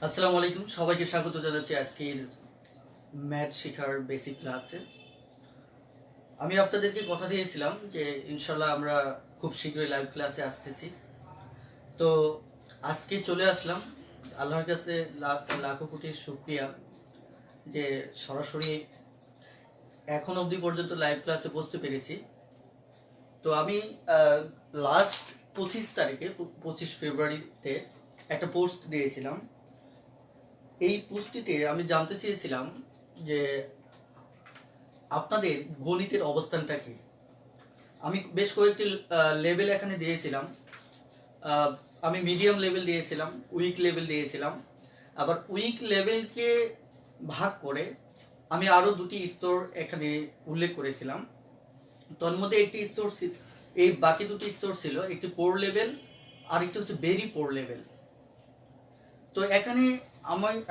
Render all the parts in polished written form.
আসসালামু আলাইকুম, সবাইকে স্বাগত জানাচ্ছি আজকের ম্যাথ শেখার বেসিক ক্লাসে। আমি আপনাদেরকে কথা দিয়েছিলাম যে ইনশাল্লাহ আমরা খুব শীঘ্রই লাইভ ক্লাসে আসতেছি। তো আজকে চলে আসলাম। আল্লাহর কাছে লাখো কোটি শুকরিয়া যে সরাসরি এখন অবধি পর্যন্ত লাইভ ক্লাসে বসতে পেরেছি। তো আমি লাস্ট 25 তারিখে 25 ফেব্রুয়ারিতে একটা পোস্ট দিয়েছিলাম। এই পোস্টটিতে আমি জানতে চেয়েছিলাম যে আপনাদের গণিতের অবস্থানটা কি। আমি বেশ কয়েকটি লেভেল এখানে দিয়েছিলাম। আমি মিডিয়াম লেভেল দিয়েছিলাম, উইক লেভেল দিয়েছিলাম, আবার উইক লেভেলকে ভাগ করে আমি আরও দুটি স্তর এখানে উল্লেখ করেছিলাম। তন্মধ্যে একটি স্তর, এই বাকি দুটি স্তর ছিল, একটি পোর লেভেল আর একটি হচ্ছে ভেরি পোর লেভেল। তো এখানে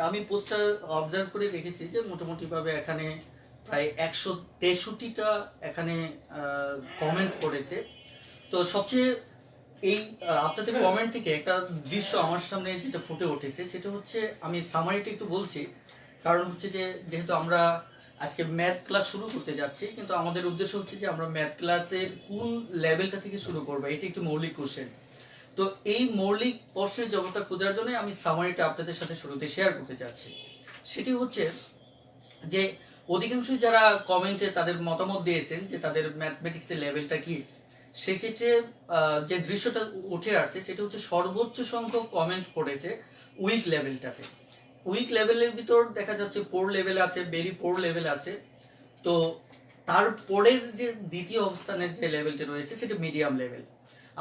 আমি পোস্টটা অবজার্ভ করে দেখেছি যে মোটামুটিভাবে এখানে প্রায় 163টা এখানে কমেন্ট করেছে। তো সবচেয়ে এই আপনাদের কমেন্ট থেকে একটা দৃশ্য আমার সামনে যেটা ফুটে উঠেছে সেটা হচ্ছে, আমি সামারিটা একটু বলছি, কারণ হচ্ছে যে যেহেতু আমরা আজকে ম্যাথ ক্লাস শুরু করতে যাচ্ছি, কিন্তু আমাদের উদ্দেশ্য হচ্ছে যে আমরা ম্যাথ ক্লাসের কোন লেভেলটা থেকে শুরু করবো, এটি একটি মৌলিক কোশ্চেন। তো এই মৌলিক প্রশ্নের জবাবটা খোঁজার জন্য আমি সামারিটা আপনাদের সাথে শুরুতে শেয়ার করতে চাচ্ছি। সেটি হচ্ছে যে অধিকাংশই যারা কমেন্টে তাদের মতামত দিয়েছেন যে তাদের ম্যাথমেটিক্সের লেভেলটা কি, সেক্ষেত্রে যে দৃশ্যটা উঠে আসছে সেটা হচ্ছে সর্বোচ্চ সংখ্যক কমেন্ট করেছে উইক লেভেলটাতে। উইক লেভেলের ভিতর দেখা যাচ্ছে পোর লেভেল আছে, ভেরি পোর লেভেল আছে। তো তারপরের যে দ্বিতীয় অবস্থানের যে লেভেলটা রয়েছে সেটা মিডিয়াম লেভেল।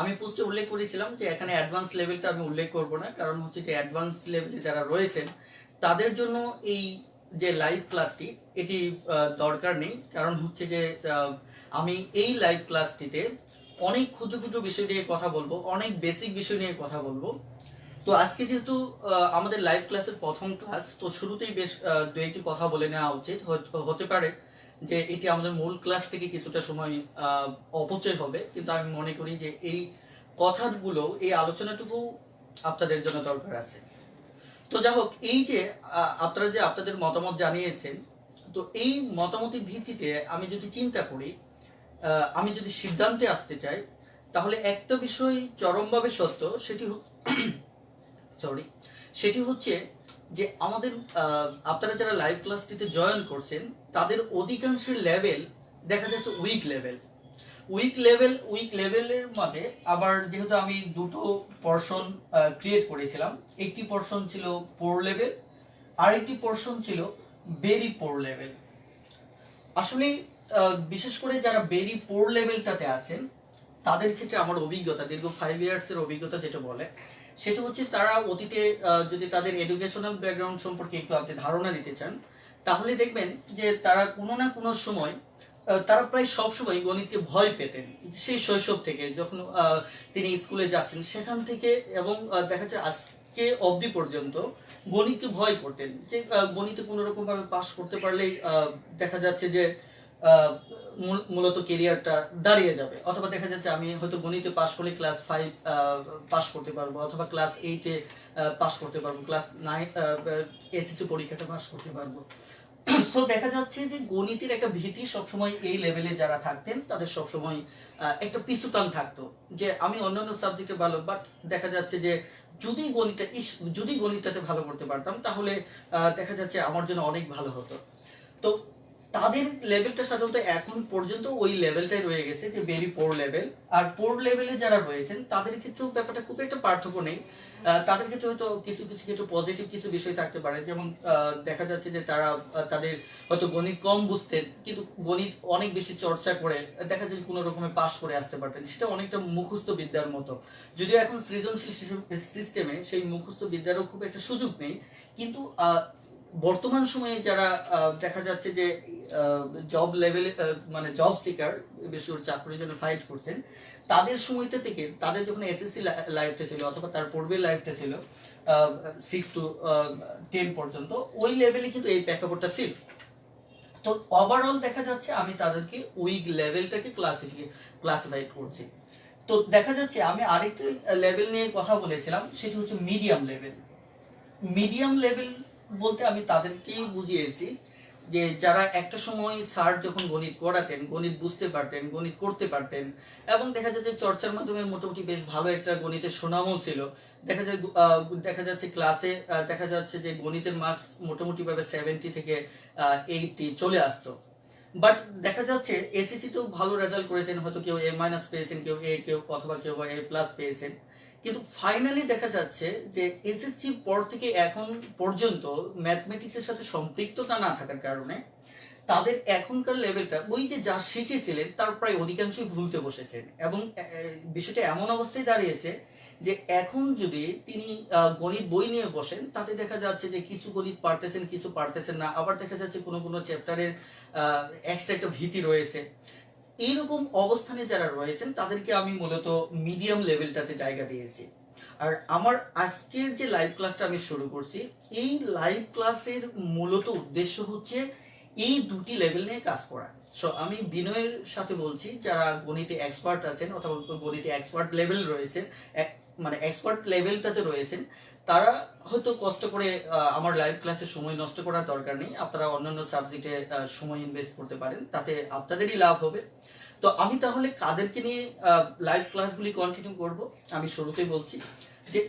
আমি পোস্টে উল্লেখ করেছিলাম যে এখানে অ্যাডভান্স লেভেলটা আমি উল্লেখ করব না, কারণ হচ্ছে যে অ্যাডভান্স লেভেলে যারা রয়েছেন তাদের জন্য এই যে লাইভ ক্লাসটি এটি দরকার নেই। কারণ হচ্ছে যে আমি এই লাইভ ক্লাসটিতে অনেক ক্ষুদ্র ক্ষুদ্র বিষয় নিয়ে কথা বলবো, অনেক বেসিক বিষয় নিয়ে কথা বলবো। তো আজকে যেহেতু আমাদের লাইভ ক্লাসের প্রথম ক্লাস, তো শুরুতেই বেশ দু একটি কথা বলে নেওয়া উচিত। হতে পারে যে এটি আমাদের মূল ক্লাস থেকে কিছুটা সময় অপচয় হবে, কিন্তু আমি মনে করি যে এই কথাগুলো, এই আলোচনাটুকু আপনাদের জন্য দরকার আছে। তো যাই হোক, এই যে আপনারা যে আপনাদের মতামত জানিয়েছেন, তো এই মতামতের ভিত্তিতে আমি যদি চিন্তা করি, আমি যদি সিদ্ধান্তে আসতে চাই, তাহলে একটা বিষয় চরমভাবে সত্য, সেটি হচ্ছে যে আমাদের আপনারা যারা লাইভ ক্লাসটিতে জয়েন করছেন তাদের অধিকাংশের লেভেল দেখা যাচ্ছে উইক লেভেল। উইক লেভেলের মাঝে আবার যেহেতু আমি দুটো পোরশন ক্রিয়েট করেছিলাম, একটি পোরশন ছিল পোর লেভেল আর একটি পোরশন ছিল ভেরি পোর লেভেল। আসলে বিশেষ করে যারা ভেরি পোর লেভেলটাতে আছেন তাদের ক্ষেত্রে আমার অভিজ্ঞতা, দীর্ঘ 5 ইয়ার্স এর অভিজ্ঞতা যেটা বলে সেটা হচ্ছে, তারা অতীতে যদি তাদের এডুকেশনাল ব্যাকগ্রাউন্ড সম্পর্কে একটু আপনি ধারণা দিতে চান, তাহলে দেখবেন যে তারা কোনো না কোনো সময়, তারা প্রায় সব সময় গণিতকে ভয় পেতেন। সেই শৈশব থেকে যখন তিনি স্কুলে যাচ্ছেন সেখান থেকে, এবং দেখা যায় আজকে অবধি পর্যন্ত গণিতকে ভয় করতেন, যে গণিতে কোনো রকম ভাবে পাশ করতে পারলেই দেখা যাচ্ছে যে মূলত কেরিয়ারটা দাঁড়িয়ে যাবে, অথবা দেখা যাচ্ছে আমি হয়তো গণিতে পাশ করলে ক্লাস 5 পাশ করতে পারবো, অথবা ক্লাস 8-এ পাশ করতে পারবো, ক্লাস 9 এসএসসি পরীক্ষাটা পাশ করতে পারবো। সো দেখা যাচ্ছে যে গণিতের একটা ভীতি সবসময় এই লেভেলে যারা থাকতেন তাদের সবসময় একটা পিছুটান থাকতো, যে আমি অন্যান্য সাবজেক্টে ভালো, বাট দেখা যাচ্ছে যে যদি গণিতটাতে ভালো করতে পারতাম তাহলে দেখা যাচ্ছে আমার জন্য অনেক ভালো হতো। তো তাদের লেভেলটা সাধারণত এখন পর্যন্ত ওই লেভেলটাই রয়ে গেছে, যে ভেরি পোর লেভেল। আর পোর লেভেলে যারা রয়েছেন তাদের ক্ষেত্রেও ব্যাপারটা খুব একটা পার্থক্য নেই। তাদের ক্ষেত্রে হয়তো কিছু কিছু ক্ষেত্রে পজিটিভ কিছু বিষয় থাকতে পারে, যেমন দেখা যাচ্ছে যে তারা তাদের হয়তো গণিত কম বুঝতেন, কিন্তু গণিত অনেক বেশি চর্চা করে দেখা যায় কোনো রকমে পাশ করে আসতে পারতেন। সেটা অনেকটা মুখস্থ বিদ্যার মতো, যদিও এখন সৃজনশীল সিস্টেমে সেই মুখস্থ বিদ্যারও খুব একটা সুযোগ নেই। কিন্তু বর্তমান সময়ে যারা দেখা যাচ্ছে যে জব লেভেলে মানে জব সিকার, বেশি চাকরির জন্য ফাইট করছেন, তাদের সময়টা থেকে, তাদের যখন এসএসসি লাইফটা ছিল অথবা তার পূর্বের লাইফটা ছিল 6 to 10 পর্যন্ত, ওই লেভেলে কিন্তু এই প্রেক্ষাপটটা ছিল। তো ওভারঅল দেখা যাচ্ছে আমি তাদেরকে উইক লেভেলটাকে ক্লাসিফাই করছি। তো দেখা যাচ্ছে আমি আরেকটা লেভেল নিয়ে কথা বলেছিলাম, সেটি হচ্ছে মিডিয়াম লেভেল। মিডিয়াম লেভেল বলতে আমি তাদেরকেই বুঝিয়েছি যে যারা একটা সময় স্যার যখন গণিত করাতেন, গণিত বুঝতে পারতেন, গণিত করতে পারতেন, এবং দেখা যাচ্ছে চর্চার মাধ্যমে মোটামুটি বেশ ভালো একটা গণিতের সুনামও ছিল। দেখা যাচ্ছে ক্লাসে দেখা যাচ্ছে যে গণিতের মার্কস মোটামুটি ভাবে 70 থেকে 80 চলে আসতো। বাট দেখা যাচ্ছে এসএসসি তেও ভালো রেজাল্ট করেছেন, হয়তো কেউ এ মাইনাস পেয়েছেন, কেউ এ, কেউ অথবা কেউ এ প্লাস পেয়েছেন। কিন্তু ফাইনালি দেখা যাচ্ছে যে এসএসসি পর থেকে এখন পর্যন্ত ম্যাথমেটিক্সের সাথে সম্পৃক্ততা না থাকার কারণে তাদের এখনকার লেভেলটা ওই যে যা শিখেছিলেন তার প্রায় অধিকাংশই ভুলতে বসেছেন। এবং বিষয়টা এমন অবস্থায় দাঁড়িয়েছে যে এখন যদি তিনি গণিত বই নিয়ে বসেন, তাতে দেখা যাচ্ছে যে কিছু গণিত পারতেছেন, কিছু পারতেছেন না। আবার দেখা যাচ্ছে কোনো কোনো চ্যাপ্টারের এক্সট্রা একটা ভীতি রয়েছে। এইরকম অবস্থানে যারা রয়েছেন তাদেরকে আমি মূলত মিডিয়াম লেভেলটাতে জায়গা দিয়েছি। আর আমার আজকের যে লাইভ ক্লাসটা আমি শুরু করছি, এই লাইভ ক্লাসের মূলত উদ্দেশ্য হচ্ছে এই দুটি লেভেল নিয়ে কাজ করা। সো আমি বিনয়ের সাথে বলছি, যারা গণিতে এক্সপার্ট আছেন অথবা গণিতে এক্সপার্ট লেভেল রয়েছে, মানে এক্সপার্ট লেভেলটাতে রয়েছেন, তারা হয়তো কষ্ট করে আমার লাইভ ক্লাসে সময় নষ্ট করার দরকার নেই। আপনারা অন্যান্য সাবজেক্টে সময় ইনভেস্ট করতে পারেন, তাতে আপনাদেরই লাভ হবে। তো আমি তাহলে কাদেরকে নিয়ে লাইভ ক্লাসগুলি কন্টিনিউ করব? আমি শুরুতেই বলছি যে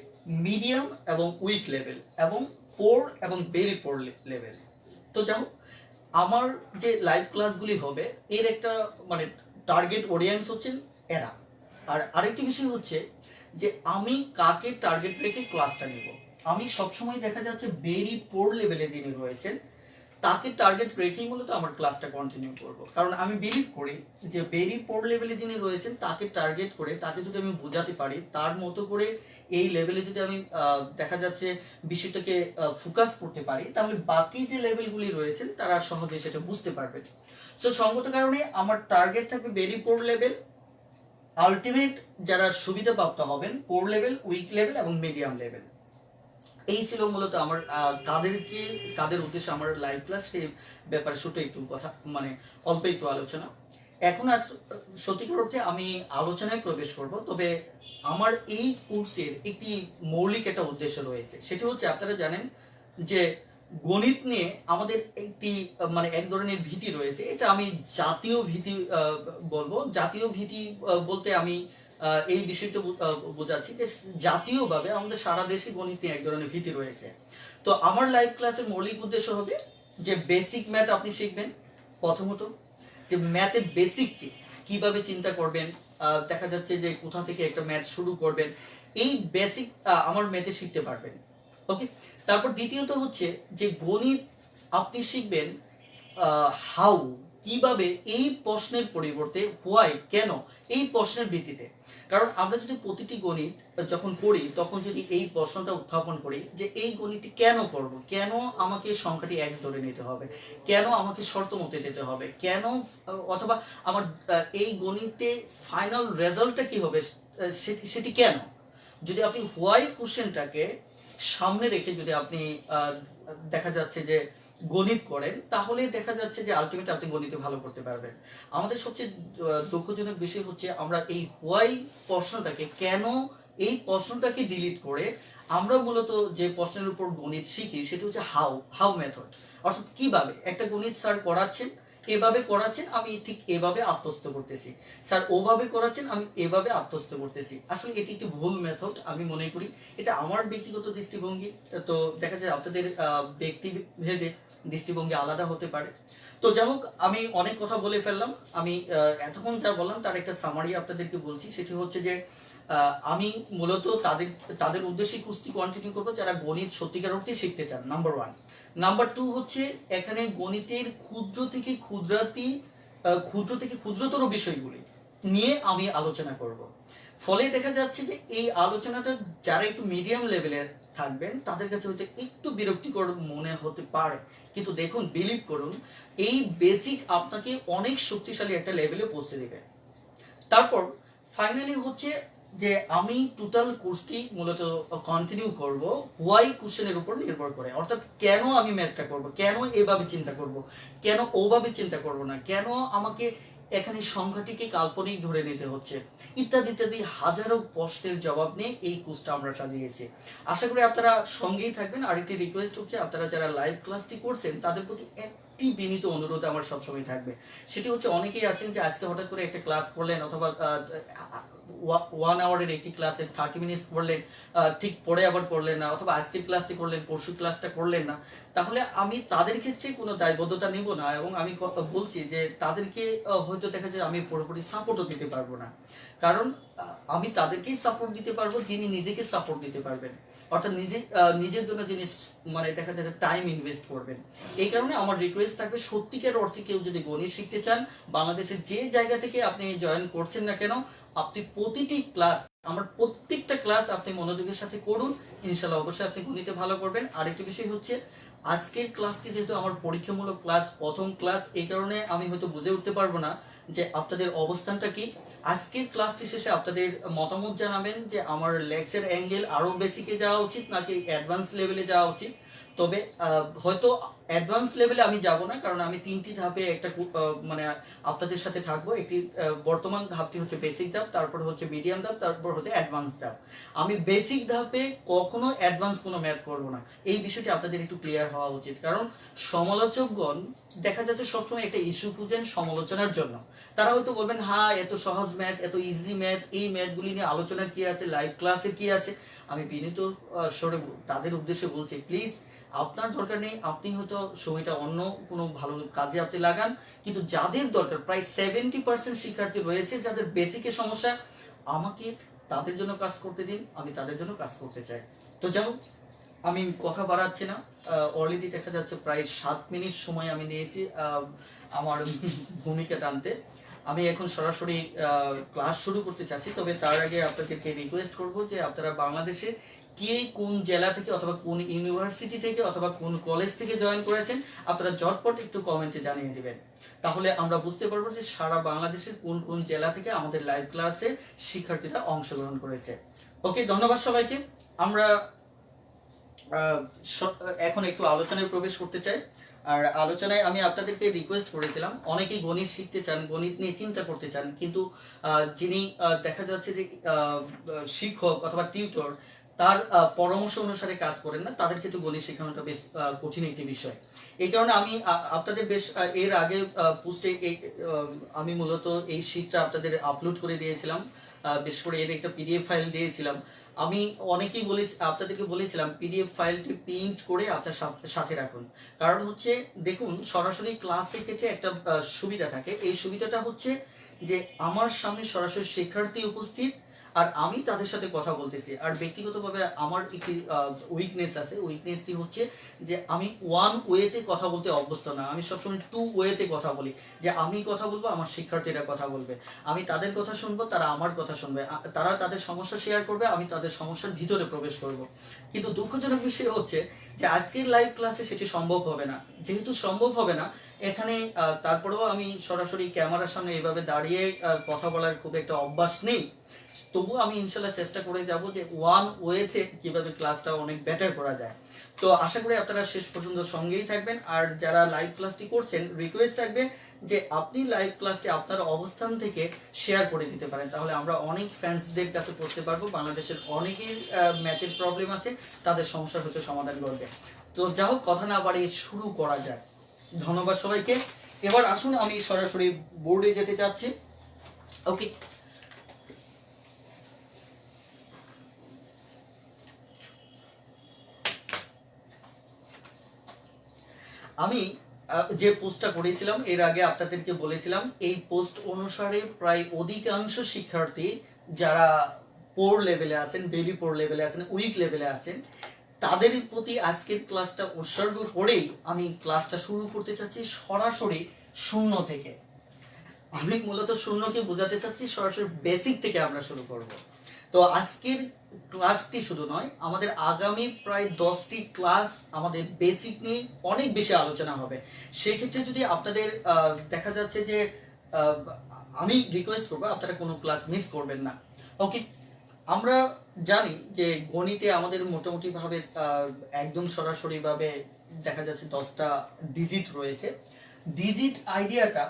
মিডিয়াম এবং উইক লেভেল এবং পোর এবং ভেরি পোর লেভেল। তো যাও, আমার যে লাইভ ক্লাসগুলি হবে এর একটা মানে টার্গেট অডিয়েন্স হচ্ছেন এরা। আর আরেকটি বিষয় হচ্ছে যে আমি কাকে টার্গেট রেখে ক্লাসটা নিব। আমি সবসময় দেখা যাচ্ছে ভেরি পোর লেভেলে যিনি রয়েছেন তাকে টার্গেট রেখেই মূলত আমার ক্লাসটা কন্টিনিউ করব। কারণ আমি বিলিভ করি যে ভেরি পোর লেভেলে যিনি রয়েছেন তাকে টার্গেট করে তাকে যদি আমি বোঝাতে পারি, তার মতো করে এই লেভেলে যদি আমি দেখা যাচ্ছে বিষয়টাকে ফোকাস করতে পারি, তাহলে বাকি যে লেভেলগুলি রয়েছেন তারা সহজে সেটা বুঝতে পারবে। সো সঙ্গত কারণে আমার টার্গেট থাকবে ভেরি পোর লেভেল। আলটিমেট যারা সুবিধাপ্রাপ্ত হবেন পোর লেভেল, উইক লেভেল এবং মিডিয়াম লেভেল। এই ছিল মূলত আমার কাদের উদ্দেশ্যে আমার লাইভ ক্লাস, সেই ব্যাপারে ছোট একটু কথা, মানে অল্প একটু আলোচনা। এখন সত্যিকার অর্থে আমি আলোচনায় প্রবেশ করব। তবে আমার এই কোর্সের একটি মৌলিক একটা উদ্দেশ্য রয়েছে, সেটি হচ্ছে আপনারা জানেন যে গণিত নিয়ে আমাদের একটি মানে এক ধরনের ভীতি রয়েছে। এটা আমি জাতীয় ভীতি বলবো। জাতীয় ভীতি বলতে আমি এই বিষয়টা বোঝাচ্ছি যে জাতীয়ভাবে আমাদের সারা দেশে গণিত নিয়ে এক ধরনের ভীতি রয়েছে। তো আমার লাইভ ক্লাসের মৌলিক উদ্দেশ্য হবে যে বেসিক ম্যাথ আপনি শিখবেন। প্রথমত যে ম্যাথের বেসিক কি, কিভাবে চিন্তা করবেন, দেখা যাচ্ছে যে কোথা থেকে একটা ম্যাথ শুরু করবেন, এই বেসিক আমার ম্যাথে শিখতে পারবেন। ওকে, তারপর দ্বিতীয়ত হচ্ছে যে গণিত আপনি শিখবেন হাউ, কিভাবে, এই প্রশ্নের পরিবর্তে হোয়াই, কেন, এই প্রশ্নের ভিত্তিতে। কারণ আমরা যদি প্রতিটি গণিত যখন করি তখন যদি এই প্রশ্নটা উত্থাপন করি যে এই গণিতটি কেন করব, কেন আমাকে সংখ্যাটি এক্স ধরে নিতে হবে, কেন আমাকে শর্ত মতে যেতে হবে, কেন, অথবা আমার এই গণিতে ফাইনাল রেজাল্টটা কি হবে, সেটি কেন, যদি আপনি হোয়াই কোশ্চেনটাকে সামনে রেখে যদি আপনি দেখা যাচ্ছে যে গণিত করেন, তাহলে দেখা যাচ্ছে যে আলটিমেট আপনি গণিতে ভালো করতে পারবেন। আমাদের সবচেয়ে দুঃখজনক বিষয় হচ্ছে আমরা এই হোয়াই প্রশ্নটাকে, কেন, এই প্রশ্নটাকে ডিলিট করে আমরা মূলত যে প্রশ্নের উপর গণিত শিখি সেটা হচ্ছে হাউ মেথড। অর্থাৎ কিভাবে একটা গণিত স্যার করাচ্ছেন, এভাবে করাচ্ছেন, আমি ঠিক এভাবে আত্মস্থ করতেছি, স্যার ওভাবে করাচ্ছেন, আমি এভাবে আত্মস্থ করতেছি। আসলে এটি একটি ভুল মেথড আমি মনে করি। এটা আমার ব্যক্তিগত দৃষ্টিভঙ্গি। তো দেখা যায় আপনাদের ব্যক্তিভেদে দৃষ্টিভঙ্গি আলাদা হতে পারে। তো যাই হোক, আমি অনেক কথা বলে ফেললাম। আমি এতক্ষণ যা বললাম তার একটা সামারি আপনাদেরকে বলছি, সেটি হচ্ছে যে আমি মূলত তাদের তাদের উদ্দেশ্যে কুস্তি কন্টিনিউ করবো যারা গণিত সত্যিকার অর্থে শিখতে চান, নাম্বার ওয়ান। নাম্বার টু হচ্ছে এখানে গণিতের ক্ষুদ্র থেকে ক্ষুদ্রতর বিষয়গুলি নিয়ে আমি আলোচনা করব। ফলে দেখা যাচ্ছে যে এই আলোচনাটা যারা একটু মিডিয়াম লেভেলের থাকবেন তাদের কাছে হয়তো একটু বিরক্তিকর মনে হতে পারে, কিন্তু দেখুন, বিলিভ করুন, এই বেসিক আপনাকে অনেক শক্তিশালী একটা লেভেলে পৌঁছে দেবে। তারপর ফাইনালি হচ্ছে যে আমি টোটাল কোর্সটি মূলত কন্টিনিউ করব হোয়াই কোশ্চেনের উপর নির্ভর করে, অর্থাৎ কেন আমি ম্যাথটা করব, কেন এভাবে চিন্তা করব, কেন ওভাবে চিন্তা করব না, কেন আমাকে এখানে সংখ্যাটিকে কাল্পনিক ধরে নিতে হচ্ছে, ইত্যাদি ইত্যাদি হাজারো প্রশ্নের জবাব নিয়ে এই কোর্সটা আমরা সাজিয়েছি। আশা করি আপনারা সঙ্গেই থাকবেন। আরেকটি রিকোয়েস্ট হচ্ছে, আপনারা যারা লাইভ ক্লাসটি করছেন তাদের প্রতি একটি বিনীত অনুরোধ আমার সবসময় থাকবে, সেটি হচ্ছে অনেকেই আছেন যে আজকে হঠাৎ করে একটা ক্লাস করলেন অথবা 1 আওয়ারের একটি ক্লাসে 30 মিনিটস করলেন, ঠিক পরে আবার করলেন না, অথবা আজকের ক্লাসটি করলেন পরশু ক্লাসটা করলেন না। তাহলে আমি তাদের ক্ষেত্রে কোনো দায়বদ্ধতা নিব না, এবং আমি বলছি যে তাদেরকে হয়তো দেখা যায় আমি পুরোপুরি সাপোর্টও দিতে পারবো না, কারণ আমি তাদেরকেই সাপোর্ট দিতে পারবো যিনি নিজেকে সাপোর্ট দিতে পারবেন, অর্থাৎ নিজের জন্য যিনি মানে দেখা যায় টাইম ইনভেস্ট করবেন। এই কারণে আমার রিকোয়েস্ট থাকবে, সত্যিকার অর্থে কেউ যদি গণিত শিখতে চান, বাংলাদেশের যে জায়গা থেকে আপনি জয়েন করছেন না কেন, আপনি প্রতিটি ক্লাস, আমার প্রত্যেকটা ক্লাস আপনি মনোযোগের সাথে করুন, ইনশাআল্লাহ অবশ্যই আপনি গণিতে ভালো করবেন। আরেকটি বিষয় হচ্ছে, আজকের ক্লাসটি যেহেতু আমার পরীক্ষামূলক ক্লাস, প্রথম ক্লাস, এই কারণে আমি হয়তো বুঝে উঠতে পারবো না যে আপনাদের অবস্থানটা কি। আজকের ক্লাসটি শেষে আপনাদের মতামত জানাবেন যে আমার লেকচার অ্যাঙ্গেল আরো বেসিকে যাওয়া উচিত নাকি অ্যাডভান্স লেভেলে যাওয়া উচিত। তবে হয়তো অ্যাডভান্স লেভেলে আমি যাব না, কারণ আমি 3টি ধাপে একটা মানে আপনাদের সাথে থাকবো। একটি বর্তমান ধাপটি হচ্ছে বেসিক ধাপ, তারপর হচ্ছে মিডিয়াম ধাপ, তারপর হচ্ছে অ্যাডভান্স ধাপ। আমি বেসিক ধাপে কখনো অ্যাডভান্স কোনো ম্যাথ করব না, এই বিষয়টি আপনাদের একটু ক্লিয়ার হওয়া উচিত। কারণ সমালোচকগণ দেখা যাচ্ছে সবসময় একটা ইস্যু খুঁজেন সমালোচনার জন্য। তারা হয়তো বলবেন, হ্যাঁ এত সহজ ম্যাথ, এত ইজি ম্যাথ, এই ম্যাথগুলি নিয়ে আলোচনার কি আছে, লাইভ ক্লাসের কি আছে। আমি বিনীত স্বরে তাদের উদ্দেশ্যে বলছি, প্লিজ আপনার দরকার নেই, আপনি হয়তো সময়টা অন্য কোনো ভালো কাজে আপনি লাগান, কিন্তু যাদের দরকার, প্রায় 70% শিক্ষার্থী রয়েছে যাদের বেসিকের সমস্যা, আমাকে তাদের জন্য কাজ করতে দিন, আমি তাদের জন্য কাজ করতে চাই। তো যাই আমি কথা বাড়াচ্ছি না, অলরেডি দেখা যাচ্ছে প্রায় 7 মিনিট সময় আমি নিয়েছি আমার ভূমিকা টানতে। আমি এখন সরাসরি ক্লাস শুরু করতে চাচ্ছি, তবে তার আগে আপনাদেরকে রিকোয়েস্ট করব যে আপনারা বাংলাদেশে কে কোন জেলা থেকে অথবা কোন ইউনিভার্সিটি থেকে অথবা কোন কলেজ থেকে জয়েন করেছেন আপনারা ঝটপট একটু কমেন্টে জানিয়ে দিবেন, তাহলে আমরা বুঝতে পারবো যে সারা বাংলাদেশের কোন কোন জেলা থেকে আমাদের লাইভ ক্লাসে শিক্ষার্থীরা অংশগ্রহণ করেছে। ওকে, ধন্যবাদ সবাইকে। আমরা এখন একটু আলোচনায় প্রবেশ করতে চাই। আর আলোচনায় আমি আপনাদেরকে রিকোয়েস্ট করেছিলাম, অনেকেই গণিত শিখতে চান, গণিত নিয়ে চিন্তা করতে চান, কিন্তু যিনি দেখা যাচ্ছে যে শিক্ষক অথবা টিউটর তার পরামর্শ অনুসারে কাজ করেন না, তাদের ক্ষেত্রে গণিত শেখানোটা বেশ কঠিন একটি বিষয়। এই কারণে আমি আপনাদের বেশ এর আগে পোস্টে আমি মূলত এই শীটটা আপনাদের আপলোড করে দিয়েছিলাম, বেশ করে এর একটা পিডিএফ ফাইল দিয়েছিলাম। আমি অনেকেই আপনাদেরকে বলেছিলাম পিডিএফ ফাইলটি প্রিন্ট করে আপনার সাথে রাখুন, কারণ হচ্ছে দেখুন, সরাসরি ক্লাসের ক্ষেত্রে একটা সুবিধা থাকে। এই সুবিধাটা হচ্ছে যে আমার সামনে সরাসরি শিক্ষার্থী উপস্থিত, আর আমি তাদের সাথে কথা বলতেছি। আর ব্যক্তিগতভাবে আমার একটি উইকনেস আছে, উইকনেসটি হচ্ছে যে আমি ওয়ান ওয়েতে কথা বলতে অভ্যস্ত না, আমি সবসময় টু ওয়েতে কথা বলি। যে আমি কথা বলবো, আমার শিক্ষার্থীরা কথা বলবে, আমি তাদের কথা শুনবো, তারা আমার কথা শুনবে, তারা তাদের সমস্যা শেয়ার করবে, আমি তাদের সমস্যার ভিতরে প্রবেশ করব। কিন্তু দুঃখজনক বিষয় হচ্ছে যে আজকের লাইভ ক্লাসে সেটি সম্ভব হবে না। যেহেতু সম্ভব হবে না, এখানে তারপরেও আমি সরাসরি ক্যামেরার সামনে এভাবে দাঁড়িয়ে কথা বলার খুব একটা অভ্যাস নেই, তবু আমি ইনশাল্লাহ চেষ্টা করে যাব যে ওয়ান ওয়েতে কিভাবে ক্লাসটা অনেক বেটার করা যায়। তো আশা করি আপনারা শেষ পর্যন্ত সঙ্গেই থাকবেন। আর যারা লাইভ ক্লাসটি করছেন, রিকোয়েস্ট থাকবে যে আপনি লাইভ ক্লাসটি আপনার অবস্থান থেকে শেয়ার করে দিতে পারেন, তাহলে আমরা অনেক ফ্রেন্ডসদের কাছে পৌঁছতে পারবো। বাংলাদেশের অনেকেই ম্যাথের প্রবলেম আছে, তাদের সমস্যার হয়তো সমাধান করবে। তো যা হোক, কথা না বাড়িয়ে শুরু করা যায়। ধন্যবাদ সবাইকে। এবার আসুন আমি সরাসরি বোর্ডে যেতে চাচ্ছি। ওকে, আমি যে পোস্টটা করেছিলাম এর আগে আপনাদেরকে বলেছিলাম, এই পোস্ট অনুসারে প্রায় অধিকাংশ শিক্ষার্থী যারা পোর লেভেলে আছেন, ভেরি পোর লেভেলে আছেন, উইক লেভেলে আছেন, তাদের প্রতি আজকের ক্লাসটা উৎসর্গ করেই আমি ক্লাসটা শুরু করতে চাচ্ছি সরাসরি শূন্য থেকে। আমি মূলত শূন্যকে বোঝাতে চাচ্ছি সরাসরি বেসিক থেকে আমরা শুরু করব। তো আজকের ক্লাসটি শুধু নয়, আমাদের আগামী প্রায় 10টি ক্লাস আমাদের বেসিক নিয়ে অনেক বেশি আলোচনা হবে। সেক্ষেত্রে যদি আপনাদের দেখা যাচ্ছে যে আমি রিকোয়েস্ট করবো আপনারা কোনো ক্লাস মিস করবেন না। ওকে, আমরা জানি যে গণিতে আমাদের মোটামুটি ভাবে একদম সরাসরি ভাবে দেখা যাচ্ছে 10টা ডিজিট রয়েছে। ডিজিট আইডিয়াটা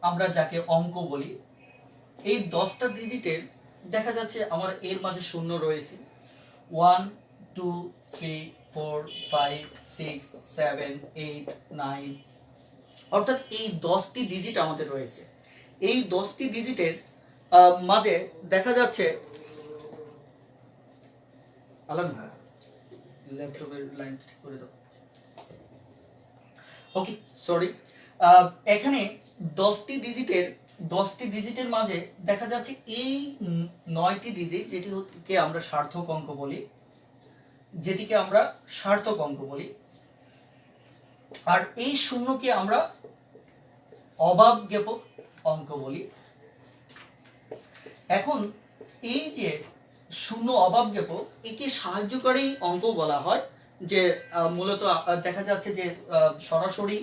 আমরা যাকে অঙ্ক বলি, এই 10টা ডিজিটের দেখা যাচ্ছে আমার এর মাঝে শূন্য রয়েছে 1 2 3 4 5 6 7 8 9, অর্থাৎ এই 10টি ডিজিট আমাদের রয়েছে। এই 10টি ডিজিটের মাঝে দেখা যাচ্ছে আলাম ল্যাপটপের লাইন ঠিক করে দাও। ওকে, সরি, এখানে 10টি ডিজিটের মাঝে দেখা যাচ্ছে এই 9টি ডিজিট যেটিকে আমরা সার্থক অঙ্ক বলি, আর এই শূন্যকে আমরা অভাব জ্ঞাপক অঙ্ক বলি। এখন এই যে শূন্য অভাব জ্ঞাপক, একে সাহায্যকারী অঙ্ক বলা হয়, যে মূলত দেখা যাচ্ছে যে সরাসরি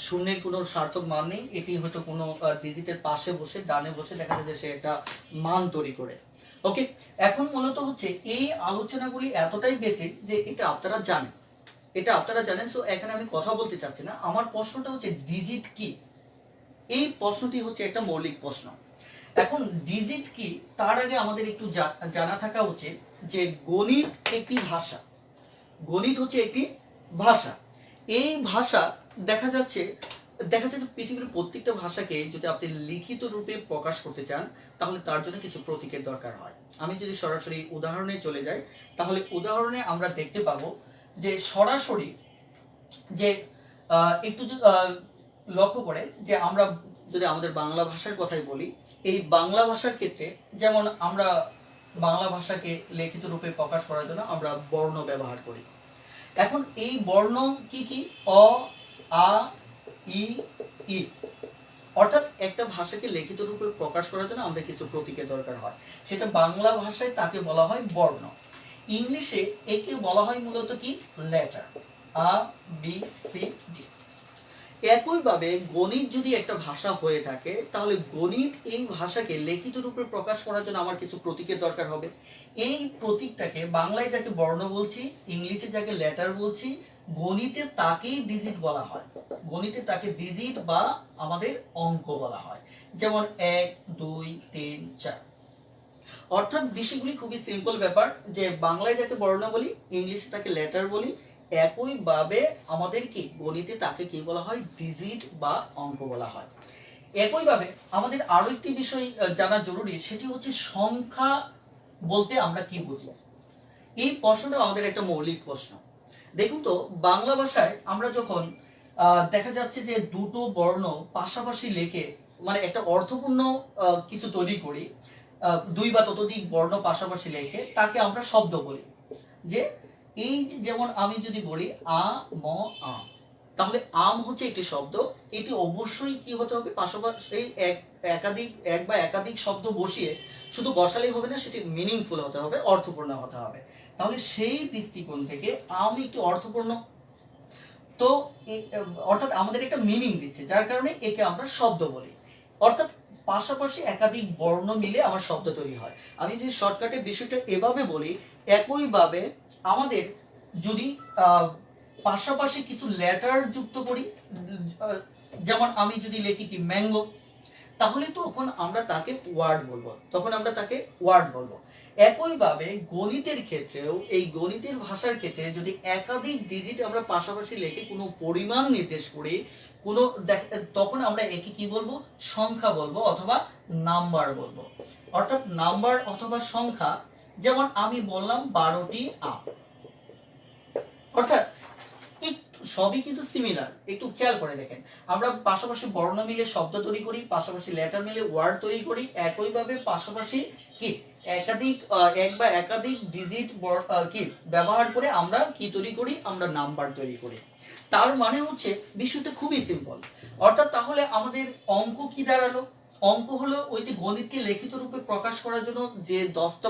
শূন্যের কোনো সার্থক মান নেই, এটি হয়তো কোনো ডিজিটের পাশে বসে ডানে বসে দেখা যাচ্ছে সে একটা মান তৈরি করে। ওকে, এখন মূলত হচ্ছে এই আলোচনাগুলি এতটাই বেসিক যে এটা আপনারা জানেন। সো এখানে আমি কথা বলতে চাচ্ছি না। আমার প্রশ্নটা হচ্ছে ডিজিট কি, এই প্রশ্নটি হচ্ছে একটা মৌলিক প্রশ্ন। এখন ডিজিট কি তার আগে আমাদের একটু জানা থাকা উচিত যে গণিত হচ্ছে একটি ভাষা। এই ভাষা দেখা যাচ্ছে পৃথিবীর প্রত্যেকটা ভাষাকে যদি আপনি লিখিত রূপে প্রকাশ করতে চান তাহলে তার জন্য কিছু প্রতীকের দরকার হয়। আমি যদি সরাসরি উদাহরণে চলে যাই তাহলে উদাহরণে আমরা দেখতে পাবো যে সরাসরি যে একটু লক্ষ্য করে যে আমরা যদি আমাদের বাংলা ভাষার কথাই বলি, এই বাংলা ভাষার ক্ষেত্রে যেমন আমরা বাংলা ভাষাকে লিখিত রূপে প্রকাশ করার জন্য আমরা বর্ণ ব্যবহার করি। এখন এই বর্ণ কি কি? অ, আ, ই, ই। অর্থাৎ একটা ভাষাকে লিখিত রূপে প্রকাশ করার জন্য আমাদের কিছু প্রতীকের দরকার হয়। সেটা বাংলা ভাষায় তাকে বলা হয় বর্ণ। ইংলিশে একে বলা হয় মূলত কি? লেটার, আ, বি, সি, ডি। একইভাবে গণিত যদি একটা ভাষা হয়ে থাকে তাহলে গণিত এই ভাষাকে লিখিত রূপে প্রকাশ করার জন্য আমার কিছু প্রতীকের দরকার হবে। এই প্রতীকটাকে বাংলায় যাকে বর্ণ বলছি, ইংলিশে যাকে লেটার বলছি, গণিতে তাকেই ডিজিট বলা হয়। গণিতে তাকে ডিজিট বা আমাদের অঙ্ক বলা হয়। যেমন 1 2 3 4। অর্থাৎ বিষয়গুলি খুবই সিম্পল ব্যাপার, যে বাংলায় যাকে বর্ণ বলি, ইংলিশে তাকে লেটার বলি, একইভাবে আমাদের কি গণিতে তাকে কি বলা হয়? ডিজিট বা অঙ্ক বলা হয়। একইভাবে আমাদের আরো একটি বিষয় জানা জরুরি, সেটি হচ্ছে সংখ্যা বলতে আমরা কি বুঝি। এই প্রশ্নটা আমাদের একটা মৌলিক প্রশ্ন। দেখুন তো, বাংলা ভাষায় আমরা যখন দেখা যাচ্ছে যে দুটো বর্ণ পাশাপাশি লিখে মানে একটা অর্থপূর্ণ কিছু তৈরি করি, দুই বা ততোধিক বর্ণ পাশাপাশি লিখে তাকে আমরা শব্দ বলি। যে এই যেমন আমি যদি বলি আ ম আম, তাহলে আম হচ্ছে একটি শব্দ। এটি অবশ্যই কি হতে হবে? পাশাপাশি এক বা একাধিক শব্দ বসিয়ে শুধু বসালেই হবে না, সেটি মিনিংফুল হতে হবে, অর্থপূর্ণ হতে হবে। তাহলে সেই দৃষ্টিকোণ থেকে আম একটি অর্থপূর্ণ, তো অর্থাৎ আমাদের একটা মিনিং দিচ্ছে, যার কারণে একে আমরা শব্দ বলি। অর্থাৎ পাশাপাশি একাধিক বর্ণ মিলে আমার শব্দ তৈরি হয়। আমি যদি শর্টকাটে বিষয়টা এভাবে বলি, একইভাবে আমাদের যদি পাশাপাশি কিছু লেটার যুক্ত করি, যেমন আমি যদি লিখি কি ম্যাঙ্গো, তাহলে তখন আমরা তাকে ওয়ার্ড বলবো। একইভাবে গণিতের ক্ষেত্রেও, এই গণিতের ভাষার ক্ষেত্রে যদি একাধিক ডিজিট আমরা পাশাপাশি লিখে কোনো পরিমাণ নির্দেশ করি, তখন আমরা একে কি বলবো? সংখ্যা বলবো অথবা নাম্বার বলবো। অর্থাৎ নাম্বার অথবা সংখ্যা, যেমন আমি বললাম 12টি আম। অর্থাৎ সবই কিন্তু সিমিলার, একটু খেয়াল করে দেখেন। আমরা পাশাপাশি বর্ণ মিলে শব্দ তৈরি করি, পাশাপাশি লেটার মিলে ওয়ার্ড তৈরি করি, একইভাবে পাশাপাশি কি একাধিক এক বা একাধিক ডিজিট কি ব্যবহার করে আমরা কি তৈরি করি, আমরা নাম্বার তৈরি করি। তার মানে হচ্ছে বিষয়টা খুবই সিম্পল। অর্থাৎ তাহলে আমাদের অঙ্ক কি দাঁড়ালো? অঙ্ক হলো ওই যে গণিতকে লিখিত রূপে প্রকাশ করার জন্য যে 10টা